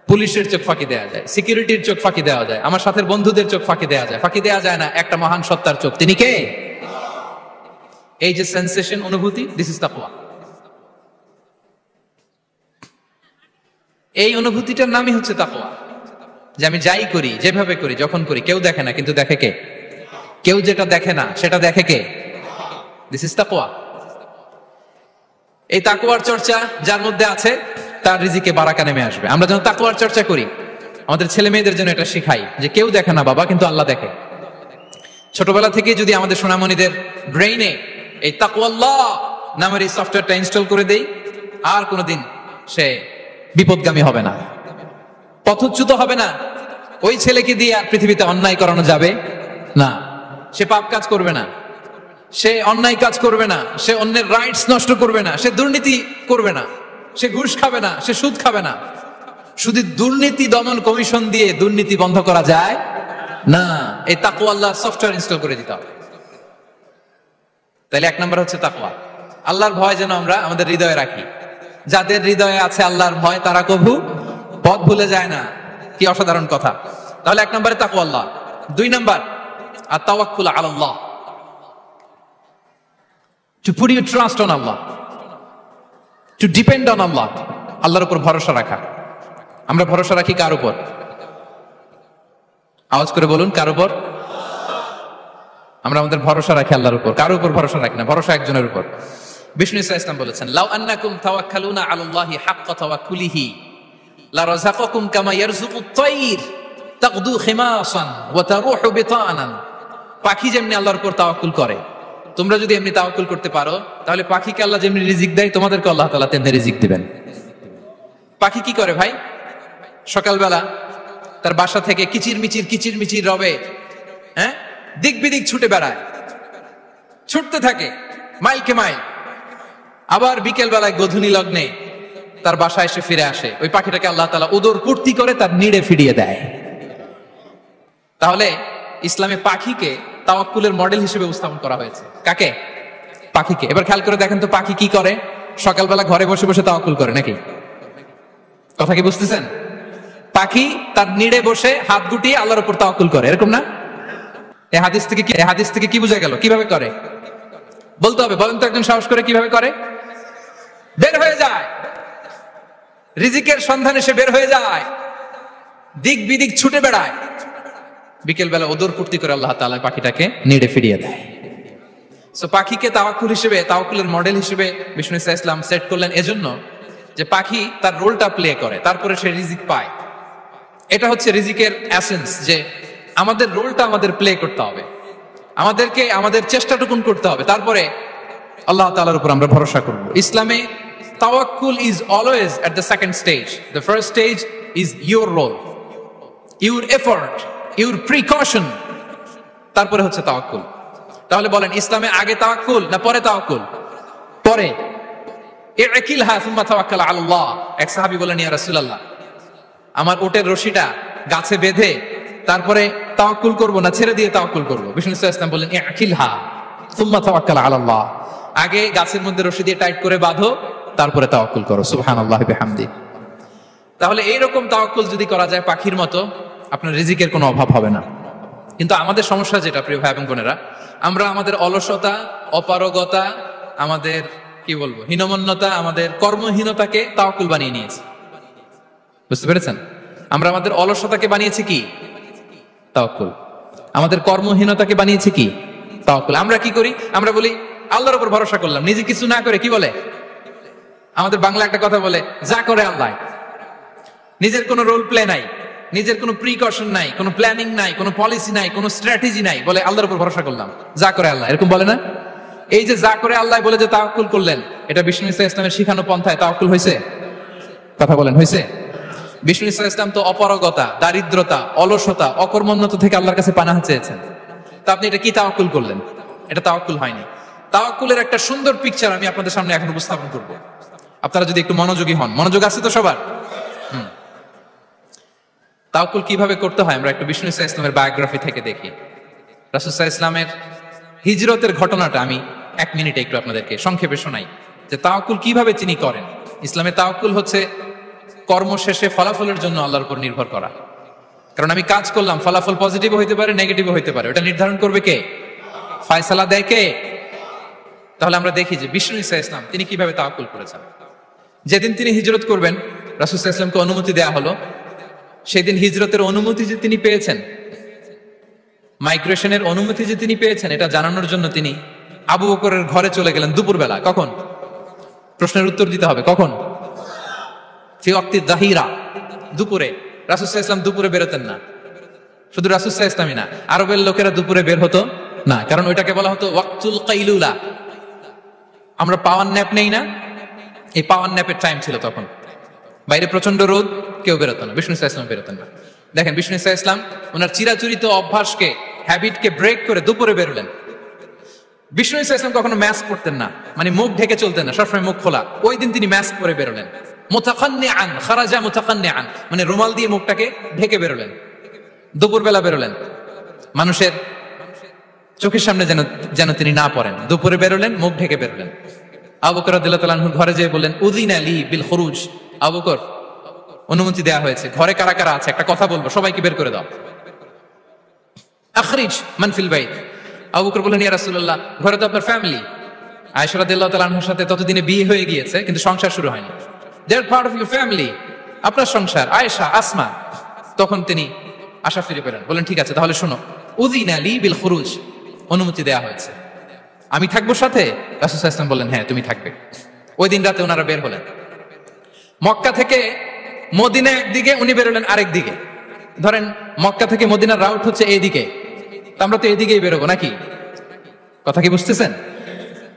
পুলিশের চোখ ফাঁকি দেয়া যায়, সিকিউরিটির চোখ ফাঁকি দেওয়া যায়, আমার সাথের বন্ধুদের চোখ ফাঁকি দেয়া যায়, ফাঁকি দেয়া যায় না একটা মহান সত্তার চোখ। তিনি কে? এই যে সেন্সেশন, অনুভূতি, দিস ইজ তাকওয়া। এই অনুভূতিটার নামই হচ্ছে তাকওয়া। যে আমি যাই করি, যেভাবে করি, যখন করি, কেউ দেখে না, কিন্তু দেখে কে? কেউ যেটা দেখে না সেটা দেখে কে? দিস ইজ তাকওয়া। এই তাকওয়ার চর্চা যার মধ্যে আছে, তার রিজিকে বারাকা নেমে আসবে। আমরা যখন তাকওয়ার চর্চা করি, আমাদের ছেলে মেয়েদের জন্য এটা শিখাই যে কেউ দেখে না বাবা, কিন্তু আল্লাহ দেখে। ছোটবেলা থেকে যদি আমাদের সোনামণিদের ব্রেইনে এই তাকওয়াল্লাহ নামের এই সফটওয়্যারটা ইনস্টল করে দেই, আর কোনোদিন সে বিপদগামী হবে না, পথচ্যুত হবে না। ওই ছেলেকে দিয়ে আর পৃথিবীতে অন্যায় করানো যাবে না। সে পাপ কাজ করবে না, সে অন্যায় কাজ করবে না, সে অন্যের রাইটস নষ্ট করবে না, সে দুর্নীতি করবে না, সে ঘুষ খাবে না, সে সুদ খাবে না। শুধু দুর্নীতি দমন কমিশন দিয়ে দুর্নীতি বন্ধ করা যায় না, এই তাকওয়াল্লাহ সফটওয়্যার ইনস্টল করে দিতে হবে। তাহলে এক নম্বর হচ্ছে তাকওয়া, আল্লাহর ভয় যেন আমরা আমাদের হৃদয়ে রাখি। যাদের হৃদয়ে আছে আল্লাহর ভয় তারা কভু পথ ভুলে যায় না। কি অসাধারণ কথা! তাহলে এক নম্বরে তাকওয়াল্লাহ। দুই নম্বর আত-তাওয়াক্কুল আলাল্লাহ, to put your trust on Allah, to depend on Allah, আল্লাহর উপর ভরসা রাখা। আমরা ভরসা রাখি কার উপর? আওয়াজ করে বলুন, কার উপর? আমরা আমাদের ভরসা রাখি আল্লাহর উপর, কার উপর ভরসা রাখি না, ভরসা একজনের উপর। বিষ্ণু ইসলাম বলেছেন, লাউ আন্নাকুম তাওয়াক্কালুনা আলাল্লাহি হাক্কা তাওয়াক্কুলিহি লারাযাকাকুম কামা ইয়ারযুকুত তায়র তাগদু খিমাসান ওয়া তারুহু বিতানান। পাখি যেমনি আল্লাহর উপর তাওয়াক্কুল করে, তোমরা যদি এমনি তাওয়াক্কুল করতে পারো, তাহলে পাখিকে আল্লাহ যেমনি রিজিক দেয়, তোমাদেরকে আল্লাহ তাআলা তেমনি রিজিক দিবেন। পাখি কি করে ভাই? সকালবেলা তার বাসা থেকে কিচির মিচির রবে, হ্যাঁ, দিক বিদিক ছুটে বেড়ায়, ছুটতে থাকে মাইলকে মাইল। আবার বিকেল বেলায় গোধূলি লগ্নে তার বাসায় এসে ফিরে আসে। ওই পাখিটাকে আল্লাহ তাআলা উদর পূর্তি করে তার নিড়ে ফিরিয়ে দেয়। তাহলে ইসলামে পাখিকে তাওয়াক্কুলের মডেল হিসেবে উপস্থাপন করা হয়েছে। কাকে? পাখিকে। এবার খেয়াল করে দেখেন তো পাখি কি করে? সকালবেলা ঘরে বসে বসে তাওয়াক্কুল করে নাকি? কথা কি বুঝতেছেন? পাখি তার নিড়ে বসে হাত গুটিয়ে আল্লাহর উপর তাওয়াক্কুল করে, এরকম না? এই হাদিস থেকে কি বোঝা গেল? কিভাবে করে বলতে হবে, বলেন তো একজন সাহস করে কিভাবে করে? বের হয়ে যায়, রিজিকের সন্ধানে সে বের হয়ে যায়, দিক বিদিক ছুটে বেড়ায়, বিকেল বেলা ওদর পূর্তি করে আল্লাহ তাআলা পাখিটাকে নিড়ে ফিরিয়ে দেয়। সো পাখিকে তাওয়াক্কুল হিসেবে, তাওয়াক্কুলের মডেল হিসেবে বিষ্ণু ইসলাম সেট করলেন এজন্য যে পাখি তার রোলটা প্লে করে, তারপরে সে রিজিক পায়। এটা হচ্ছে রিজিকের এসেন্স, যে আমাদের রোলটা আমাদের প্লে করতে হবে, আমাদেরকে আমাদের চেষ্টাটুকুন করতে হবে, তারপরে আল্লাহ তাআলার উপর আমরা ভরসা করব। ইসলামে তাওয়াক্কুল is always at the second stage. The first stage is your role, your effort, your precaution, তারপরে হচ্ছে তাওয়াক্কুল। তাহলে বলেন, ইসলামে আগে তাওয়াক্কুল না পরে তাওয়াক্কুল? পরে। ইকিলহা সুম্মা তাওয়াক্কাল আলাল্লাহ। এক সাহাবী বলেন, ইয়া রাসূলুল্লাহ, আমার ওটের রশিটা গাছে বেঁধে তারপরে তাওয়াক্কুল করব না ছেড়ে দিয়ে তাওয়াক্কুল করব? বিষ্ণু ইসলাম বললেন, ইকিলহা সুম্মা তাওয়াক্কাল আলাল্লাহ। আগে গাছের মধ্যে রশি দিয়ে টাইট করে বাঁধো, তারপরে তাওয়াক্কুল করো। সুবহানাল্লাহি বিহামদি। তাহলে এইরকম তাওয়াক্কুল যদি করা যায় পাখির মতো, আপনার রিজিকের কোনো অভাব হবে না। কিন্তু আমাদের সমস্যা যেটা, প্রিয় ভাই এবং বোনেরা, আমরা আমাদের অলসতা, অপারগতা, আমাদের কি বলবো হীনমন্যতা, আমাদের কর্মহীনতাকে তাওয়াক্কুল বানিয়ে নিয়েছি। বুঝতে পেরেছেন? আমরা আমাদের অলসতাকে বানিয়েছি কি? তাওয়াক্কুল। আমাদের কর্মহীনতাকে বানিয়েছি কি? তাওয়াক্কুল। আমরা কি করি? আমরা বলি আল্লাহর উপর ভরসা করলাম, নিজে কিছু না করে। কি বলে আমাদের বাংলা একটা কথা বলে, যা করে আল্লাহ। নিজের কোনো রোল প্লে নাই, নিজের কোনো প্রিকশন নাই, কোনো প্ল্যানিং নাই, কোনো পলিসি নাই, কোনো স্ট্র্যাটেজি নাই, বলে আল্লাহর উপর ভরসা করলাম, যা করে আল্লাহ। এরকম বলে না? এই যে যা করে আল্লাহ বলে যে তাওয়াক্কুল করলেন, এটা বিষ্ণু ইসলামের শিখানো পন্থায় তাওয়াক্কুল হয়েছে? কথা বলেন, হয়েছে? বিষ্ণু ইসলাম তো অপারগতা, দারিদ্রতা, অলসতা, অকর্মণ্যতা থেকে আল্লাহর কাছে পানাহ চেয়েছেন। তা আপনি এটা কি তাওয়াক্কুল করলেন? এটা তাওয়াক্কুল হয়নি। তাওয়াক্কুলের একটা সুন্দর পিকচার আমি আপনাদের সামনে এখন উপস্থাপন করব, আপনারা যদি একটু মনোযোগী হন। মনোযোগ আছে তো সবার? তাওয়াক্কুল কিভাবে করতে হয় আমরা একটু বিষ্ণু ইসলামের বায়োগ্রাফি থেকে দেখি। রাসূল সাল্লাল্লাহু আলাইহি ওয়াসাল্লামের হিজরতের ঘটনাটা আমি 1 মিনিটে একটু আপনাদেরকে সংক্ষেপে শোনাই, যে তাওয়াক্কুল কিভাবে তিনি করেন। ইসলামে তাওয়াক্কুল হচ্ছে কর্ম শেষে ফলাফলের জন্য আল্লাহর উপর নির্ভর করা। কারণ আমি কাজ করলাম, ফলাফল পজিটিভ হইতে পারে, নেগেটিভ হইতে পারে, ওটা নির্ধারণ করবে কে? ফয়সালা দেয় কে? তাহলে আমরা দেখি যে বিষ্ণু ইসলাম তিনি কিভাবে তাওয়াক্কুল করেছেন। যেদিন তিনি হিজরত করবেন, রাসূল সাল্লাল্লাহু আলাইহি ওয়াসাল্লামকে অনুমতি দেয়া হলো, সেদিন হিজরতের অনুমতি যে তিনি পেয়েছেন, মাইগ্রেশনের অনুমতি যে তিনি পেয়েছেন, এটা জানানোর জন্য তিনি আবু বকরের ঘরে চলে গেলেন দুপুরবেলা। কখন? প্রশ্নের উত্তর দিতে হবে। কখন? ফি ওয়াক্তি যাহিরা, দুপুরে। রাসূল সাল্লাল্লাহু আলাইহি ওয়াসাল্লাম দুপুরে বেরোতেন না। শুধু রাসূল সাল্লাল্লাহু আলাইহি ওয়াসাল্লামই না, আরবের লোকেরা দুপুরে বের হতো না, কারণ ওইটাকে বলা হতো ওয়াক্তুল কাইলুলা। আমরা পাওয়ার ন্যাপ নেই না, এই পাওয়ার ন্যাপের টাইম ছিল তখন। বাইরে প্রচন্ড রোদ, কেউ বেরোতো না, বিষ্ণু সাল্লাল্লাহু আলাইহি ওয়াসাল্লাম বেরোতেন না। দেখেন বিষ্ণু সাল্লাল্লাহু আলাইহি ওয়াসাল্লাম ওনার চিরাচরিত অভ্যাসকে, হ্যাবিটকে ব্রেক করে দুপুরে বেরোলেন। বিষ্ণু সাল্লাল্লাহু আলাইহি ওয়াসাল্লাম কখনো মাস্ক পরতেন না, মানে মুখ ঢেকে চলতেন না, সবসময় মুখ খোলা। ওই দিন তিনি মাস্ক পরে বেরোলেন। মুতাকান্নিআন, খারাজা মুতাকান্নিআন, মানে রুমাল দিয়ে মুখটাকে ঢেকে বেরোলেন, দুপুরবেলা বেরোলেন। মানুষের চোখের সামনে যেন তিনি না পড়েন, দুপুরে বেরোলেন, মুখ ঢেকে বেরোলেন। আবু বকর রাদিয়াল্লাহু তাআলা আনহু ঘরে যেয়ে বললেন, উযিনা লি বিল খুরুজ। আবু বকর, অনুমতি দেয়া হয়েছে, ঘরে কারা কারা আছে একটা কথা বলবো, সবাইকে বের করে দাও। আখরিজ মান ফিল বাইত। আবু বকর বললেন, ইয়া রাসূলুল্লাহ, ঘরে তো আপনার ফ্যামিলি। আয়েশা রাদিয়াল্লাহু তাআলা আনহার সাথে ততদিনে বিয়ে হয়ে গিয়েছে, কিন্তু সংসার শুরু হয়নি। দে আর পার্ট অফ ইউর ফ্যামিলি, আপনার সংসার। আয়েশা, আসমা। তখন তিনি আশা ফিরে পেলেন, বলেন ঠিক আছে তাহলে শোনো, উযিনা লি বিল খুরুজ, অনুমতি দেয়া হয়েছে, আমি থাকবো সাথে। রাসূল সাল্লাল্লাহু আলাইহি ওয়াসাল্লাম বললেন, হ্যাঁ তুমি থাকবে। ওই দিন রাতে ওনারা বের হলেন। মক্কা থেকে মদিনা একদিকে, উনি বেরোলেন আরেক দিকে। ধরেন মক্কা থেকে মদিনার রাউট হচ্ছে এইদিকে, তো আমরা তো এদিকেই বেরোবো নাকি? কথা কি বুঝতেছেন?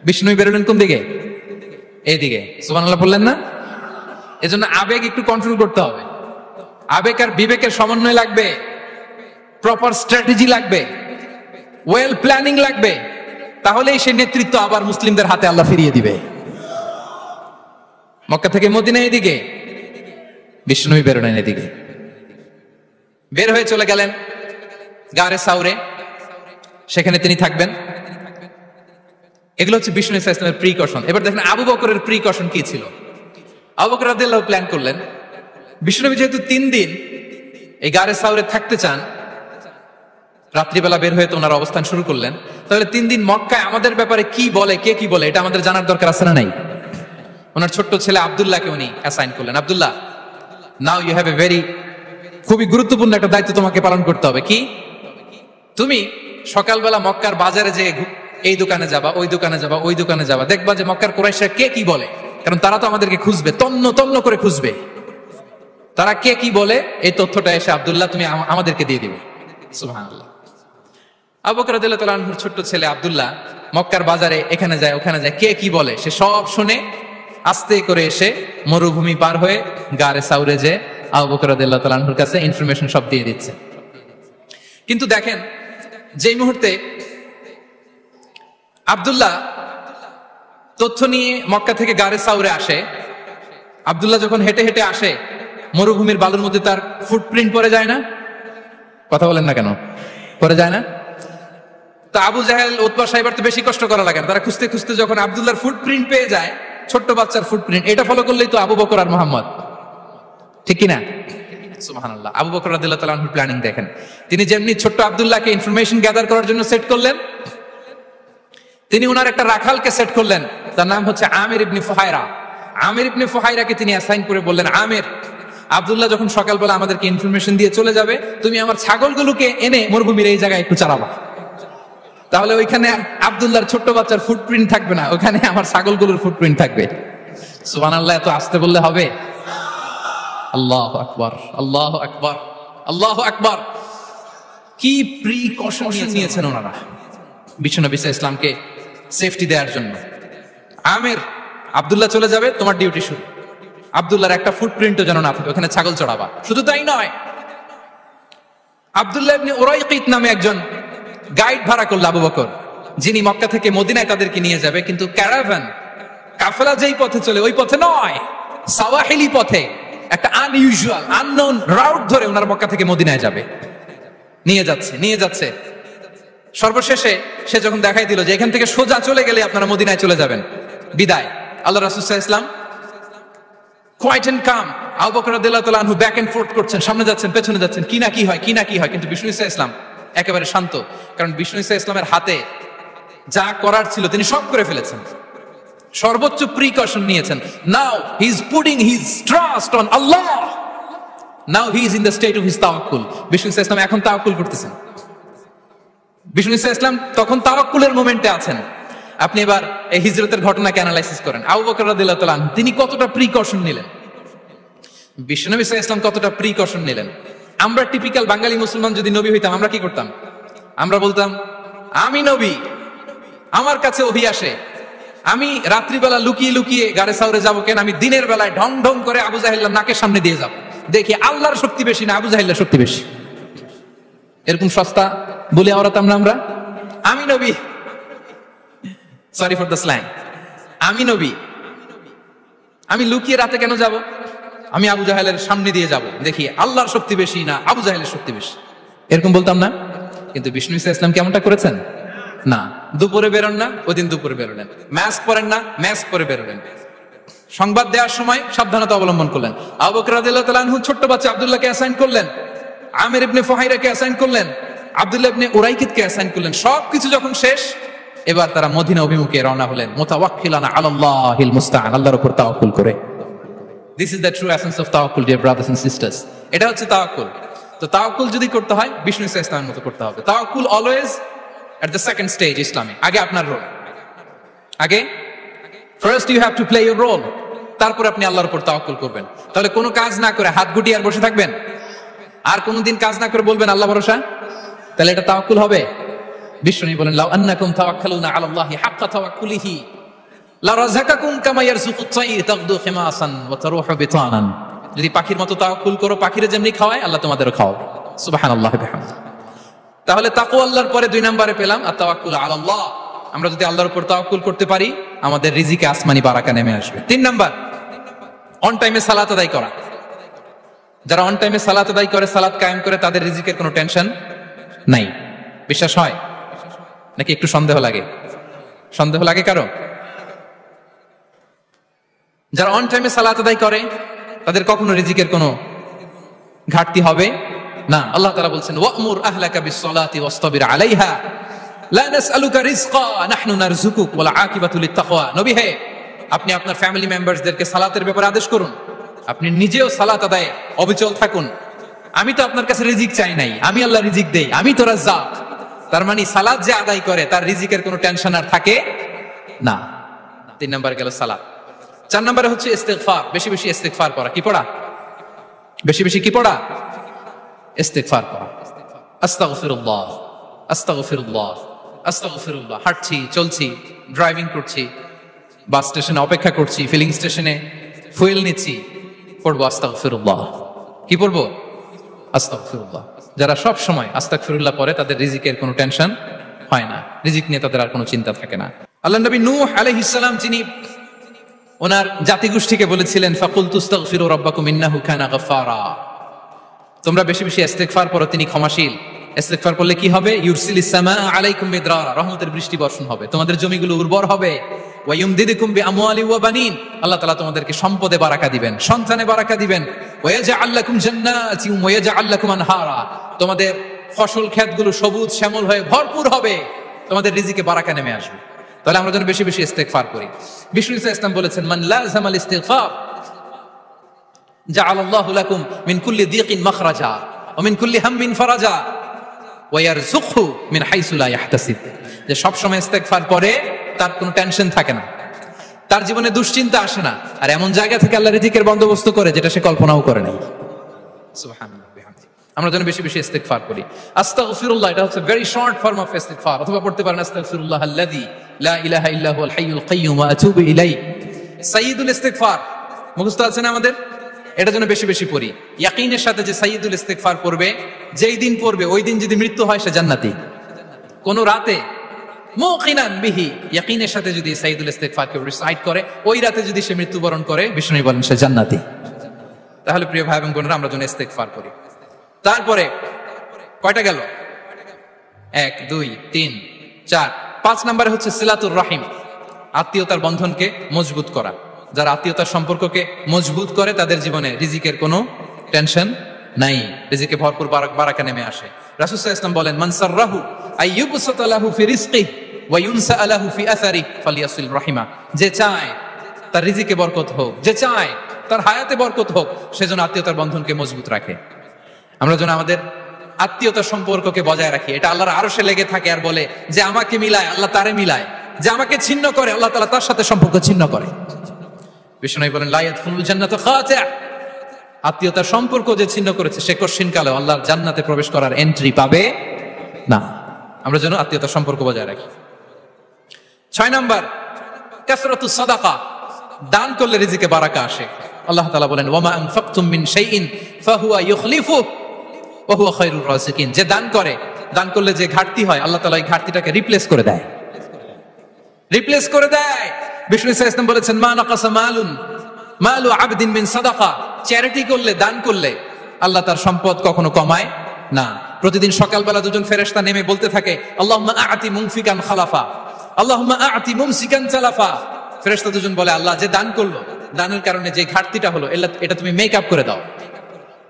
বিষ্ণু বেরোলেন কোন দিকে? এইদিকে। সুবহানাল্লাহ বললেন না? এজন্য আবেগ একটু কন্ট্রোল করতে হবে। আবেগ আর বিবেকের সমন্বয় লাগবে, প্রপার স্ট্র্যাটেজি লাগবে, ওয়েল প্ল্যানিং লাগবে, তাহলেই সেই নেতৃত্ব আবার মুসলিমদের হাতে আল্লাহ ফিরিয়ে দিবে। মক্কা থেকে মদিনা এদিকে, বিষ্ণু বেরোলেন এদিকে। বের হয়ে চলে গেলেন গারে সাউরে, সেখানে তিনি থাকবেন। এগুলো হচ্ছে বিষ্ণু ইসলামের প্রিকশন। এবার দেখেন আবু বকরের প্রিকশন কি ছিল। আবু বকর রাদিয়াল্লাহু প্ল্যান করলেন, বিষ্ণুনবী যেহেতু 3 দিন এই গারে সাউরে থাকতে চান, রাত্রিবেলা বের হয়ে তো ওনার অবস্থান শুরু করলেন, তাহলে 3 দিন মক্কায় আমাদের ব্যাপারে কি বলে, কে কি বলে, এটা আমাদের জানার দরকার আছে না নাই? ওনার ছোট্ট ছেলে আব্দুল্লাহকে উনি অ্যাসাইন করলেন। Abdullah, now you have a very, খুবই গুরুত্বপূর্ণ একটা দায়িত্ব তোমাকে পালন করতে হবে। কি? তুমি সকালবেলা মক্কার বাজারে যে এই দোকানে যাবা, ওই দোকানে যাবা, ওই দোকানে যাবা, দেখবা যে মক্কার কুরাইশরা কে কি বলে, কারণ তারা তো আমাদেরকে খুঁজবে, তন্ন তন্ন করে খুঁজবে। তারা কে কি বলে এই তথ্যটা এসে আব্দুল্লাহ তুমি আমাদেরকে দিয়ে দিবে। সুবহানাল্লাহ। আবু বকর রাদিয়াল্লাহু তাআলা আনহুর ছোট্ট ছেলে আব্দুল্লাহ মক্কার বাজারে এখানে যায় ওখানে যায়, কে কি বলে সে সব শুনে আস্তে করে এসে মরুভূমি পার হয়ে গারে সাউরে যে আবু বকর রাদিয়াল্লাহু তাআলা আনহুর কাছে ইনফরমেশন সব দিয়ে দিচ্ছে। কিন্তু দেখেন যেই মুহূর্তে আব্দুল্লাহ তথ্য নিয়ে মক্কা থেকে গারে সাউরে আসে, আব্দুল্লাহ যখন হেঁটে হেঁটে আসে, মরুভূমির বালুর মধ্যে তার ফুটপ্রিন্ট পড়ে যায় না? কথা বলেন না কেন? পড়ে যায় না? তো আবু জাহেল, উতবা সাহেবের তো বেশি কষ্ট করা লাগে না, তারা খুঁজতে খুঁজতে যখন আব্দুল্লাহর ফুটপ্রিন্ট পেয়ে যায়, ছোট্ট বাচ্চার ফুটপ্রিন্ট, এটা ফলো করলেই তো আবু বকর আর মুহাম্মদ, ঠিক কিনা? সুবহানাল্লাহ। আবু বকর রাদিয়াল্লাহু তাআলা আনহুর প্ল্যানিং দেখেন। তিনি যেমনি ছোট্ট আব্দুল্লাহকে ইনফরমেশন গ্যাদার করার জন্য সেট করলেন, তিনি ওনার একটা রাখালকে সেট করলেন, তার নাম হচ্ছে আমির ইবনে ফুহায়রা। আমির ইবনে ফুহায়রাকে তিনি অ্যাসাইন করে বললেন, আমির, আব্দুল্লাহ যখন সকালবেলা আমাদেরকে ইনফরমেশন দিয়ে চলে যাবে, তুমি আমার ছাগলগুলোকে এনে মরুভূমির এই জায়গায় একটু চালাবা, তাহলে ওইখানে আব্দুল্লাহর ছোট্ট বাচ্চার ফুটপ্রিন্ট থাকবে না, ওখানে আমার ছাগলগুলোর ফুটপ্রিন্ট থাকবে। সুবহানাল্লাহ। এত আস্তে বললে হবে? আল্লাহু আকবার, আল্লাহু আকবার, আল্লাহু আকবার। কি প্রিকশন নিয়েছেন ওনারা বিশ্বনবী সাল্লাল্লাহু আলাইহি ওয়াসাল্লামকে সেফটি দেওয়ার জন্য। আমির, আব্দুল্লাহ চলে যাবে, তোমার ডিউটি শুরু, আব্দুল্লাহর একটা ফুটপ্রিন্টও যেন না থাকে, ওখানে ছাগল চড়াবা। শুধু তাই নয়, আব্দুল্লাহ ইবনে উরাইকিত নামে একজন গাইড ভাড়া করল আবু বকর, যিনি মক্কা থেকে মদিনায় তাদেরকে নিয়ে যাবে, কিন্তু ক্যারাভান, কাফেলা যেই পথে চলে ওই পথে নয়, সাওয়াহিলি পথে, একটা আনইউজুয়াল আননোন রাউট ধরে ওনার মক্কা থেকে মদিনায় যাবে। নিয়ে যাচ্ছে সর্বশেষে সে যখন দেখাই দিল যে এখান থেকে সোজা চলে গেলে আপনারা মদিনায় চলে যাবেন, বিদায়। আল্লাহ রাসূল সাল্লাল্লাহু আলাইহি ওয়াসাল্লাম কোয়াইট এন্ড কাম, আবু বকর রাদিয়াল্লাহু তাআলা আনহু ব্যাক এন্ড ফোর্থ করছেন, সামনে যাচ্ছেন, পেছনে যাচ্ছেন, কি না কি হয়, কিন্তু বিষ্ণু সাল্লাল্লাহু আলাইহি ওয়াসাল্লাম একেবারে শান্ত, কারণ বিষ্ণু সাল্লাল্লাহু আলাইহি ওয়াসাল্লামের হাতে যা করার ছিল তিনি সব করে ফেলেছেন, সর্বোচ্চ প্রিকশন নিয়েছেন। Now he is putting his trust on Allah, now he is in the state of his তাওয়াক্কুল। বিষ্ণু সাল্লাল্লাহু আলাইহি ওয়াসাল্লাম এখন তাওয়াক্কুল করতেছেন, বিষ্ণু সাল্লাল্লাহু আলাইহি ওয়াসাল্লাম তখন তাওয়াক্কুলের মোমেন্টে আছেন। আপনি এবার এই হিজরতের ঘটনাকে অ্যানালাইসিস করেন, আবু বকর রাদিয়াল্লাহু তাআলা তিনি কতটা প্রিকশন নিলেন। বিশ্বনবী সাল্লাল্লাহু আলাইহি ওয়াসাল্লাম কতটা প্রিকশন নিলেন। আমরা টিপিক্যাল বাঙালি মুসলমান যদি নবী হইতাম আমরা কি করতাম? আমরা বলতাম আমি নবী, আমার কাছে ওহী আসে, আমি রাত্রিবেলা লুকিয়ে লুকিয়ে গাড়ে সাউরে যাবো কেন? আমি দিনের বেলায় ঢং ঢং করে আবু জাহেলের নাকের সামনে দিয়ে যাব, দেখি আল্লাহর শক্তি বেশি না আবু জাহেলের শক্তি বেশি। এরকম সস্তা বলে আওড়াতাম না আমরা? আমি নবী, সরি ফর দ্য স্ল্যাং, আমি নবী, আমি লুকিয়ে রাতে কেন যাব? আমি আবু জাহেলের সামনে দিয়ে যাব, দেখি আল্লাহর শক্তি বেশি না আবু জাহেলের শক্তি বেশি। এরকম বলতাম না? কিন্তু বিষ্ণু ইসলাম কেমনটা করেছেন না? দুপুরে বেরোন না, ওই দিন দুপুরে বেরোলেন। মাস্ক পরেন না, মাস্ক পরে বেরোলেন। সংবাদ দেওয়ার সময় সাবধানতা অবলম্বন করলেন। আবু বকর রাদিয়াল্লাহু তাআলা আনহু ছোট্ট বাচ্চা আব্দুল্লাহকে অ্যাসাইন করলেন, আমির ইবনে ফুহাইরাকে অ্যাসাইন করলেন, আব্দুল্লাহ ইবনে উরাইকিতকে অ্যাসাইন করলেন। সবকিছু যখন শেষ, এবার তারা মদিনা অভিমুখে রওনা হলেন, মুতাওয়াক্কিলানা আলাল্লাহিল মুস্তাআন, আল্লাহর উপর তাওয়াক্কুল করে। This is the true essence of তাওয়াক্কুল, ডিয়ার ব্রাদার্স এন্ড সিস্টার্স। এটা হচ্ছে তাওয়াক্কুল। তো তাওয়াক্কুল যদি করতে হয় বিষ্ণু ইসলামের মতো করতে হবে। তাওয়াক্কুল always at the second stage ইসলামে। আগে আপনার রোল, আগে first you have to play your role, তারপর আপনি আল্লাহর উপর তাওয়াক্কুল করবেন। তাহলে কোনো কাজ না করে হাত গুটিয়ে আর বসে থাকবেন, আর কোনোদিন কাজ না করে বলবেন আল্লাহ ভরসা, তাহলে এটা তাওয়াক্কুল হবে? বিষ্ণু বলেন লাউ আন্নাকুম তাওয়াক্কালুনা আলাল্লাহি হাক্কা তাওয়াক্কুলিহি লা রাযাকাকুম কামা ইয়ারযুকুত তায়র তাগদু খিমাসান ওয়া তারুহু বিতানান। যদি পাখির মতো তাওয়াক্কুল করো, পাখিরে যেমনি খাওয়ায় আল্লাহ তোমাদেরও খাওয়াবে। সুবহানাল্লাহি বিহামদিহি। তাহলে তাকওয়া আল্লাহর পরে 2 নম্বরে পেলাম আত-তাওয়াক্কুল আলাল্লাহ। আমরা যদি আল্লাহর উপর তাওয়াক্কুল করতে পারি, আমাদের রিজিকে আসমানি বারাকা নেমে আসবে। 3 নাম্বার, অন টাইমে সালাত আদায় করা। যারা অন টাইমে সালাত আদায় করে, সালাত কায়েম করে, তাদের রিজিকের কোনো টেনশন নাই। বিশ্বাস হয় নাকি একটু সন্দেহ লাগে? সন্দেহ লাগে কারো? যারা অন টাইমে সালাত আদায় করে তাদের কখনো রিজিকের কোনো ঘাটতি হবে না। আল্লাহ তাআলা বলছেন ওয়া'মুর আহলাকা বিস-সালাতি ওয়াসতাবির আলাইহা লা নাসআলুকা রিজকা নাহনু নারযুকুক ওয়াল আকিবাতু লিত-তাকওয়া। নবী হে, আপনি আপনার ফ্যামিলি মেম্বারসদেরকে সালাতের ব্যাপারে আদেশ করুন, আপনি নিজেও সালাত আদায়ে অবিচল থাকুন। আমি তো আপনার কাছে রিজিক চাই নাই, আমি আল্লাহ রিজিক দেই, আমি তো রাজ্জাক। তার মানে সালাত যে আদায় করে তার রিজিকের কোনো টেনশন আর থাকে না। 3 নাম্বার গেল সালাত। 4 নম্বরে হচ্ছে ইস্তিগফার, বেশি বেশি ইস্তিগফার পড়া। কি পড়া? বেশি বেশি কি পড়া? ইস্তিগফার পড়া। আস্তাগফিরুল্লাহ, আস্তাগফিরুল্লাহ, আস্তাগফিরুল্লাহ। হাঁটছি, চলছি, ড্রাইভিং করছি, বাস স্টেশনে অপেক্ষা করছি, ফিলিং স্টেশনে ফুয়েল নিচ্ছি, পড়বো আস্তাগফিরুল্লাহ। কি পড়বো? আস্তাগফিরুল্লাহ। যারা সব সময় আস্তাগফিরুল্লাহ পড়ে তাদের রিজিকের কোনো টেনশন হয় না, রিজিক নিয়ে তাদের আর কোনো চিন্তা থাকে না। আল্লাহর নবী নূহ আলাইহিস সালাম, যিনি ওনার জাতিগোষ্ঠীকে বলেছিলেন ফাকুলতু আস্তাগফিরু রাব্বাকুম ইন্নাহু কানা গাফফারা, তোমরা বেশি বেশি ইস্তিগফার পড়ো, তিনি ক্ষমাশীল। ইস্তিগফার করলে কি হবে? ইউরসিলিস সামা আলাইকুম মিদরারা, রহমতের বৃষ্টি বর্ষণ হবে, তোমাদের জমিগুলো উর্বর হবে। ওয়া ইউমদিদুকুম বিআমওয়ালি ওয়া বানিন, আল্লাহ তাআলা তোমাদেরকে সম্পদে বারাকা দিবেন, সন্তানে বারাকা দিবেন। ওয়া ইয়াজআল লাকুম জান্নাতিন ওয়া ইয়াজআল লাকুম আনহারা, তোমাদের ফসল ক্ষেতগুলো সবুজ শ্যামল হয়ে ভরপুর হবে, তোমাদের রিজিকে বারাকা নেমে আসবে। তাহলে আমরা যেন বেশি বেশি ইস্তিগফার করি। বিষ্ণু ইসলাম বলেছেন মান লাযামাল ইস্তিগফার জাআলাল্লাহু লাকুম মিন কুল্লি দিকিন মাখরাজা ওয়া মিন কুল্লি হাম্মিন ফারাজা ওয়া ইয়ারযুকহু মিন হাইসু লা ইয়াহতাসিব। যে সব সময় ইস্তিগফার করে তার কোনো টেনশন থাকে না, তার জীবনে দুশ্চিন্তা আসে না, আর এমন জায়গা থেকে আল্লাহ রিজিকের বন্দোবস্ত করে যেটা সে কল্পনাও করে নাই। সুবহানাল্লাহ বিহামদিহি। আমরা যেন বেশি বেশি ইস্তিগফার করি। আস্তাগফিরুল্লাহ, এটা হচ্ছে ভেরি শর্ট ফর্ম অফ ইস্তিগফার। অথবা পড়তে পারেন আস্তাগফিরুল্লাহ আল্লাযী লা ইলাহা ইল্লা হুয়াল হাইয়ুল কাইয়্যুম ওয়া আতুবু ইলাইহি। সাইয়্যিদুল ইস্তিগফার মুখস্থ আছে না আমাদের? এটা যেন বেশি বেশি পড়ি। ইয়াকিনের সাথে যে সাইয়্যিদুল ইস্তিগফার পড়বে, যেই দিন পড়বে ওই দিন যদি মৃত্যু হয় সে জান্নাতি। কোন রাতে মুকিনান বিহি, ইয়াকিনের সাথে যদি সাইয়্যিদুল ইস্তিগফারকে রিসাইট করে, ওই রাতে যদি সে মৃত্যুবরণ করে, বিষ্ণু বলেন সে জান্নাতি। তাহলে প্রিয় ভাই এবং বোনেরা, আমরা যেন ইস্তিগফার করি। তারপরে কয়টা গেল? 1 2 3 4 5 নম্বরে হচ্ছে সিলাতুর রাহিম, আত্মীয়তার বন্ধনকে মজবুত করা। যারা আত্মীয়তার সম্পর্ককে মজবুত করে তাদের জীবনে রিজিকের কোনো টেনশন নাই, রিজিকে ভরপুর বারাকা নেমে আসে। রাসূল সাল্লাল্লাহু আলাইহি ওয়াসাল্লাম বলেন মান সাররাহু আইয়ুবসাতা লাহু ফি রিজকিহি ওয়া ইউনসা লাহু ফি আসারিহি ফালিয়াসিল রাহিমা। যে চায় তার রিজিকে বরকত হোক, যে চায় তার হায়াতে বরকত হোক, সেজন্য আত্মীয়তার বন্ধনকে মজবুত রাখে। আমরা যেন আমাদের আত্মীয়তার সম্পর্ককে বজায় রাখি। এটা আল্লাহর আরশে লেগে থাকে আর বলে যে আমাকে মিলায় আল্লাহ তারে মিলায়, যে আমাকে ছিন্ন করে আল্লাহ তাআলা তার সাথে সম্পর্ক ছিন্ন করে। বিষ্ণু বলেন লা ইয়াদখুলুল জান্নাতা খাতি', আত্মীয়তার সম্পর্ক যে ছিন্ন করেছে সে কশিনকালে আল্লাহর জান্নাতে প্রবেশ করার এন্ট্রি পাবে না। আমরা যেন আত্মীয়তার সম্পর্ক বজায় রাখি। 6 নাম্বার, কাসরাতু সাদাকা, দান করলে রিজিকে বারাকা আসে। আল্লাহ তাআলা বলেন, ওয়া মা আনফাকতুম মিন শাইইন ফাহুয়া ইউখলিফু ওয়া হুয়া খায়রুর রাযিকিন। যে দান করে, দান করলে যে ঘাটতি হয় আল্লাহ তাআলা এই ঘাটতিটাকে রিপ্লেস করে দেয়, রিপ্লেস করে দেয়। বিষ্ণু ইসলাম বলেছেন, মা নাকাসা মালু আবদিন মিন সাদাকা। চ্যারিটি করলে, দান করলে আল্লাহ তার সম্পদ কখনো কমায় না। প্রতিদিন সকালবেলা দুজন ফেরেশতা নেমে বলতে থাকে, আল্লাহুম্মা আ'তি মুনফিকান খালাফা, আল্লাহুম্মা আ'তি মুমসিকান চালাফা। ফেরেশতা দুজন বলে, আল্লাহ যে দান করলো, দানের কারণে যে ঘাটতিটা হলো এটা তুমি মেক আপ করে দাও,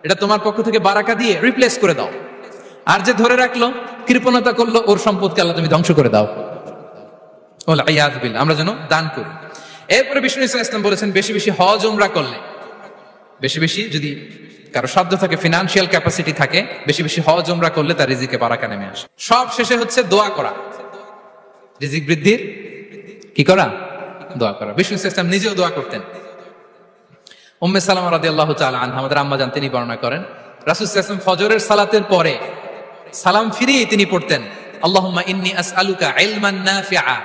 এটা তোমার পক্ষ থেকে বারাকা দিয়ে রিপ্লেস করে দাও। আর যে ধরে রাখলো, কৃপণতা করলো, ওর সম্পদকে আল্লাহ তুমি ধ্বংস করে দাও। আমরা যেন দান করি। এরপরে বিষ্ণু ইসলাম বলেছেন, বেশি বেশি হজ উমরা করলে, বেশি বেশি যদি কারো সাধ্য থাকে, ফিনান্সিয়াল ক্যাপাসিটি থাকে, বেশি বেশি হজ উমরা করলে তার রিজিকে বারাকা নেমে আসে। সব শেষে হচ্ছে দোয়া করা, রিজিক বৃদ্ধির কি করা? দোয়া করা। বিষ্ণু ইসলাম নিজেও দোয়া করতেন। উম্মে সালামা রাদিয়াল্লাহু তাআলা আনহা, আমাদের আম্মা জান, তিনি বর্ণনা করেন, রাসূল সাল্লাল্লাহু আলাইহি ওয়াসাল্লাম ফজরের সালাতের পরে সালাম ফিরিয়ে তিনি পড়তেন, আল্লাহুম্মা ইন্নী আসআলুকা ইলমান নাফিআ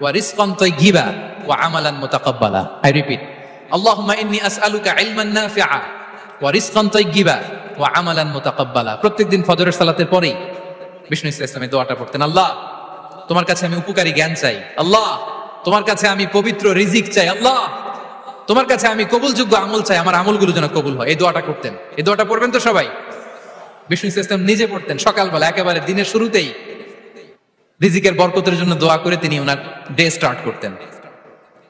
ওয়া রিজকান তাইয়্যিবা ওয়া আমালান মুতাকাব্বালা। আই রিপিট, আল্লাহুম্মা ইন্নী আসআলুকা ইলমান নাফিআ ওয়া রিজকান তাইয়্যিবা ওয়া আমালান মুতাকাব্বালা। প্রত্যেকদিন ফজরের সালাতের পরেই বিষ্ণু ইসলাম এই দোয়াটা পড়তেন, আল্লাহ তোমার কাছে আমি উপকারী জ্ঞান চাই, আল্লাহ তোমার কাছে আমি পবিত্র রিজিক চাই, আল্লাহ তোমার কাছে আমি কবুলযোগ্য আমল চাই, আমার আমলগুলো যেন কবুল হয়। এই দোয়াটা করতেন। এই দোয়াটা পড়বেন তো সবাই। বিষ্ণু ইসলাম নিজে পড়তেন সকালবেলা, একেবারে দিনের শুরুতেই রিজিকের বরকতের জন্য দোয়া করে তিনি ওনার ডে স্টার্ট করতেন।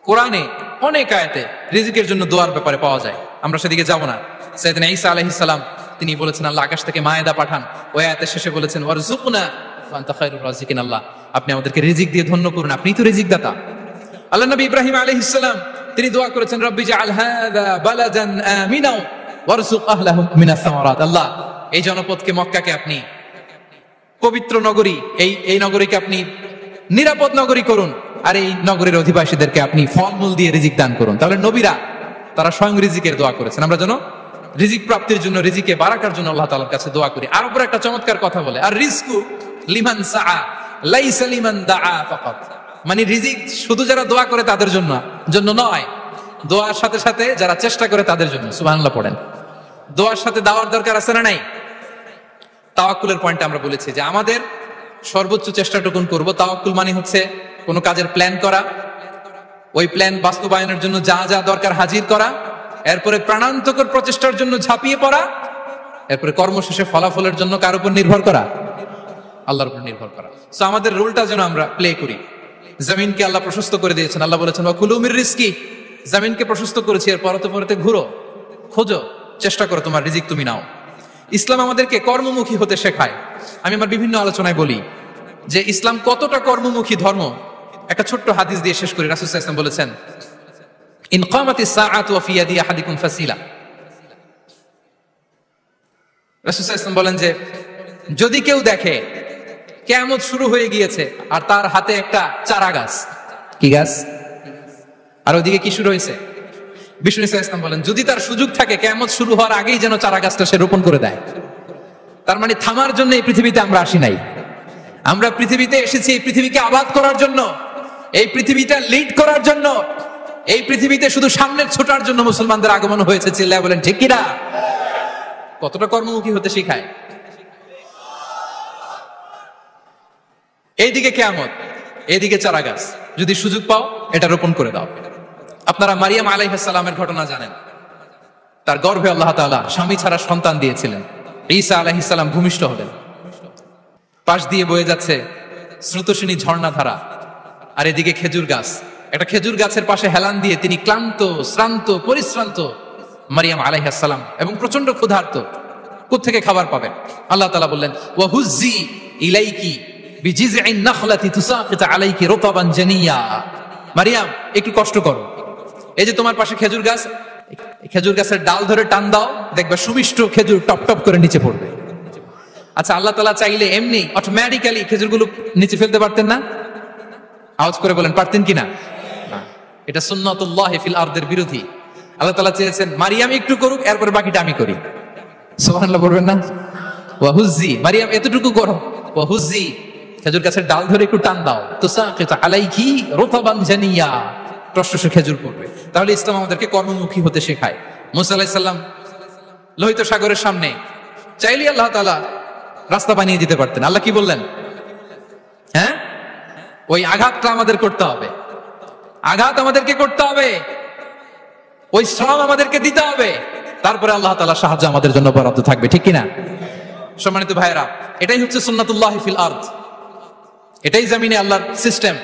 কোরআনে অনেক আয়াতে রিজিকের জন্য দোয়ার ব্যাপারে পাওয়া যায়, আমরা সেদিকে যাব না। সাইয়েদনা ঈসা আলাইহিস সালাম তিনি বলেছেন, আল্লাহ আকাশ থেকে মায়েদা পাঠান। ওই আয়াতের শেষে বলেছেন, ওয়ারযুকনা ওয়া আনতা খায়রুর রাযিকিন, আল্লাহ আপনি আমাদেরকে রিজিক দিয়ে ধন্য করুন, আপনিই তো রিজিক দাতা। আল্লাহ নবী ইব্রাহিম আলাইহিস সালাম তিনি দোয়া করেছেন, রব্বি জাআল হাযা বালাদান আমিনা ওয়ারযুক আহলাহু মিনাস সামারাত, আল্লাহ এই জনপদকে, মক্কাকে আপনি পবিত্র নগরী, এই নগরীকে আপনি নিরাপদ নগরী করুন, আর এই নগরীর অধিবাসীদেরকে আপনি ফলমূল দিয়ে রিজিক দান করুন। তাহলে নবীরা তারা স্বয়ং রিজিকের দোয়া করেছেন। আমরা যেন রিজিক প্রাপ্তির জন্য, রিজিকে বারাকার জন্য আল্লাহ তাআলার কাছে দোয়া করি। আর উপরে একটা চমৎকার কথা বলে, আর রিজকু লিমান সাআ লাইসা লিমান দাআ ফাকাত, মানে রিজিক শুধু যারা দোয়া করে তাদের জন্য নয়, দোয়ার সাথে সাথে যারা চেষ্টা করে তাদের জন্য। সুবহানাল্লাহ পড়েন। দোয়ার সাথে দাওয়ার দরকার আছে না নাই? তাওয়াক্কুলের পয়েন্ট আমরা বলেছি যে আমাদের সর্বোচ্চ চেষ্টাটুকুন করব। তাওয়াক্কুল মানে হচ্ছে কোনো কাজের প্ল্যান করা, ওই প্ল্যান বাস্তবায়নের জন্য যা যা দরকার হাজির করা, এরপরে প্রাণান্তকর প্রচেষ্টার জন্য ঝাঁপিয়ে পড়া, এরপরে কর্মশেষে ফলাফলের জন্য কার উপর নির্ভর করা? আল্লাহর উপর নির্ভর করা। সো আমাদের রোলটা যেন আমরা প্লে করি। জমিনকে আল্লাহ প্রশস্ত করে দিয়েছেন, আল্লাহ বলেছেন ওয়া কুলু মির রিজকি, জমিনকে প্রশস্ত করেছি, এর পরতে পরতে ঘুরো, খোঁজো, চেষ্টা করো, তোমার রিজিক তুমি নাও। ইসলাম আমাদেরকে কর্মমুখী হতে শেখায়। আমি আমার বিভিন্ন আলোচনায় বলি যে ইসলাম কতটা কর্মমুখী ধর্ম। একটা ছোট্ট হাদিস দিয়ে শেষ করি। রাসূল সাল্লাল্লাহু আলাইহি ওয়াসাল্লাম বলেছেন, ইন কামাতিস সাআতু ওয়া ফি ইয়াদি আহাদিকুম ফাসিলা। রাসূল সাল্লাল্লাহু আলাইহি ওয়াসাল্লাম বলেন যে যদি কেউ দেখে কিয়ামত শুরু হয়ে গিয়েছে আর তার হাতে একটা চারা গাছ, কি গাছ? আর ওইদিকে কি শুরু হয়েছে? বিষ্ণু ইসলাম বলেন, যদি তার সুযোগ থাকে কিয়ামত শুরু হওয়ার আগেই যেন চারা গাছটা সে রোপণ করে দেয়। তার মানে থামার জন্য এই পৃথিবীতে আমরা আসি নাই। আমরা পৃথিবীতে এসেছি এই পৃথিবীকে আবাদ করার জন্য, এই পৃথিবীটা লিড করার জন্য, এই পৃথিবীতে শুধু সামনের ছোটার জন্য মুসলমানদের আগমন হয়েছে। চিল্লায় বলেন ঠিক কিনা? কতটা কর্মমুখী হতে শেখায়। এইদিকে কিয়ামত, এইদিকে চারা গাছ, যদি সুযোগ পাও এটা রোপণ করে দাও। আপনারা মারিয়াম আলাইহিস সালামের ঘটনা জানেন। তার গর্ভে আল্লাহ তাআলা স্বামী ছাড়া সন্তান দিয়েছিলেন। ঈসা আলাইহিস সালাম ভূমিষ্ঠ হলেন। পাশ দিয়ে বয়ে যাচ্ছে স্রোতস্বিনী ঝর্ণাধারা, আর এদিকে খেজুর গাছ। একটা খেজুর গাছের পাশে হেলান দিয়ে তিনি ক্লান্ত, শ্রান্ত, পরিশ্রান্ত মারিয়াম আলাইহিস সালাম, এবং প্রচন্ড ক্ষুধার্ত। কোত্থেকে খাবার পাবেন? আল্লাহ তাআলা বললেন, ওয়া হুজ্জি ইলাইকি বিজিযইন নাখলাতি তুসাকিত আলাইকি রুতাবান জানিয়া। মারিয়াম একটু কষ্ট করো, এই যে তোমার পাশে খেজুর গাছ, খেজুর গাছের ডাল ধরে টান দাও, দেখবে সুমিষ্ট খেজুর টপ টপ করে নিচে পড়বে। আচ্ছা, আল্লাহ তাআলা চাইলে এমনি অটোমেটিক্যালি খেজুরগুলো নিচে ফেলতে পারতেন না? আওয়াজ করে বলেন পারতেন কিনা? এটা সুন্নাতুল্লাহি ফিল আরদের বিরোধী। আল্লাহ তাআলা চেয়েছেন মারিয়াম একটু করুক, এরপর বাকিটা আমি করি। সুবহানাল্লাহ বলবেন না? ওয়াহুজি, মারিয়াম এতটুকু করো, ওয়াহুজি খেজুর গাছের ডাল ধরে একটু টান দাও, তুসাকিত আলাইকি রুতাবান জানিয়া, টসটসে খেজুর পড়বে। তাহলে ইসলাম আমাদেরকে কর্মমুখী হতে শেখায়। মুসা আলাইহিস সালাম লোহিত সাগরের সামনে চাইলে আল্লাহ তাআলা রাস্তা বানিয়ে দিতে পারতেন। আল্লাহ কি বললেন? হ্যাঁ, ওই আঘাতটা আমাদের করতে হবে, আঘাত আমাদেরকে করতে হবে, ওই শ্রম আমাদেরকে দিতে হবে, তারপরে আল্লাহ তাআলার সাহায্য আমাদের জন্য বরাদ্দ থাকবে, ঠিক কিনা? সম্মানিত ভাইয়েরা, এটাই হচ্ছে সুন্নাতুল্লাহ ফিল আরদ, এটাই জমিনে আল্লাহর সিস্টেম,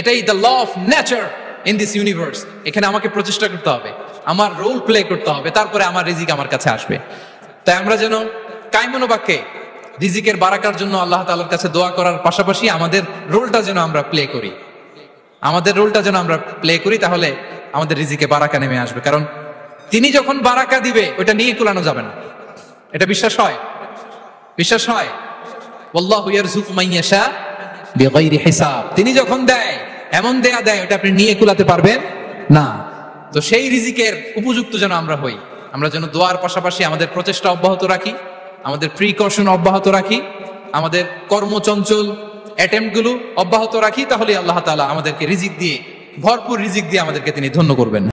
এটাই the law of nature in this universe. এখানে আমাকে প্রচেষ্টা করতে হবে, আমার রোল প্লে করতে হবে, তারপরে আমার রিজিক আমার কাছে আসবে। তাই আমরা যেন কায়মনোবাক্যে রিজিকের বারাকার জন্য আল্লাহ তাআলার কাছে দোয়া করার পাশাপাশি আমাদের রোলটা যেন আমরা প্লে করি, আমাদের রোলটা যেন আমরা প্লে করি, তাহলে আমাদের রিজিকে বারাকা নেমে আসবে। কারণ তিনি যখন বারাকা দিবে ওটা নিয়ে কুলানো যাবে না। এটা বিশ্বাস হয়? বিশ্বাস হয়? ওয়াল্লাহু ইয়ারযুকু মান ইয়াশা বিগাইরি হিসাব। তিনি যখন দেয় এমন দেয়া দেয় ওটা আপনি নিয়ে কুলাতে পারবেন না। তো সেই রিজিকের উপযুক্ত যেন আমরা হই, আমরা যেন দোয়ার পাশাপাশি আমাদের প্রচেষ্টা অব্যাহত রাখি, আমাদের প্রিকশন অব্যাহত রাখি, আমাদের কর্মচঞ্চল অ্যাটেম্প্ট গুলো অব্যাহত রাখি, তাহলে আল্লাহ তাআলা আমাদেরকে রিজিক দিয়ে, ভরপুর রিজিক দিয়ে আমাদেরকে তিনি ধন্য করবেন।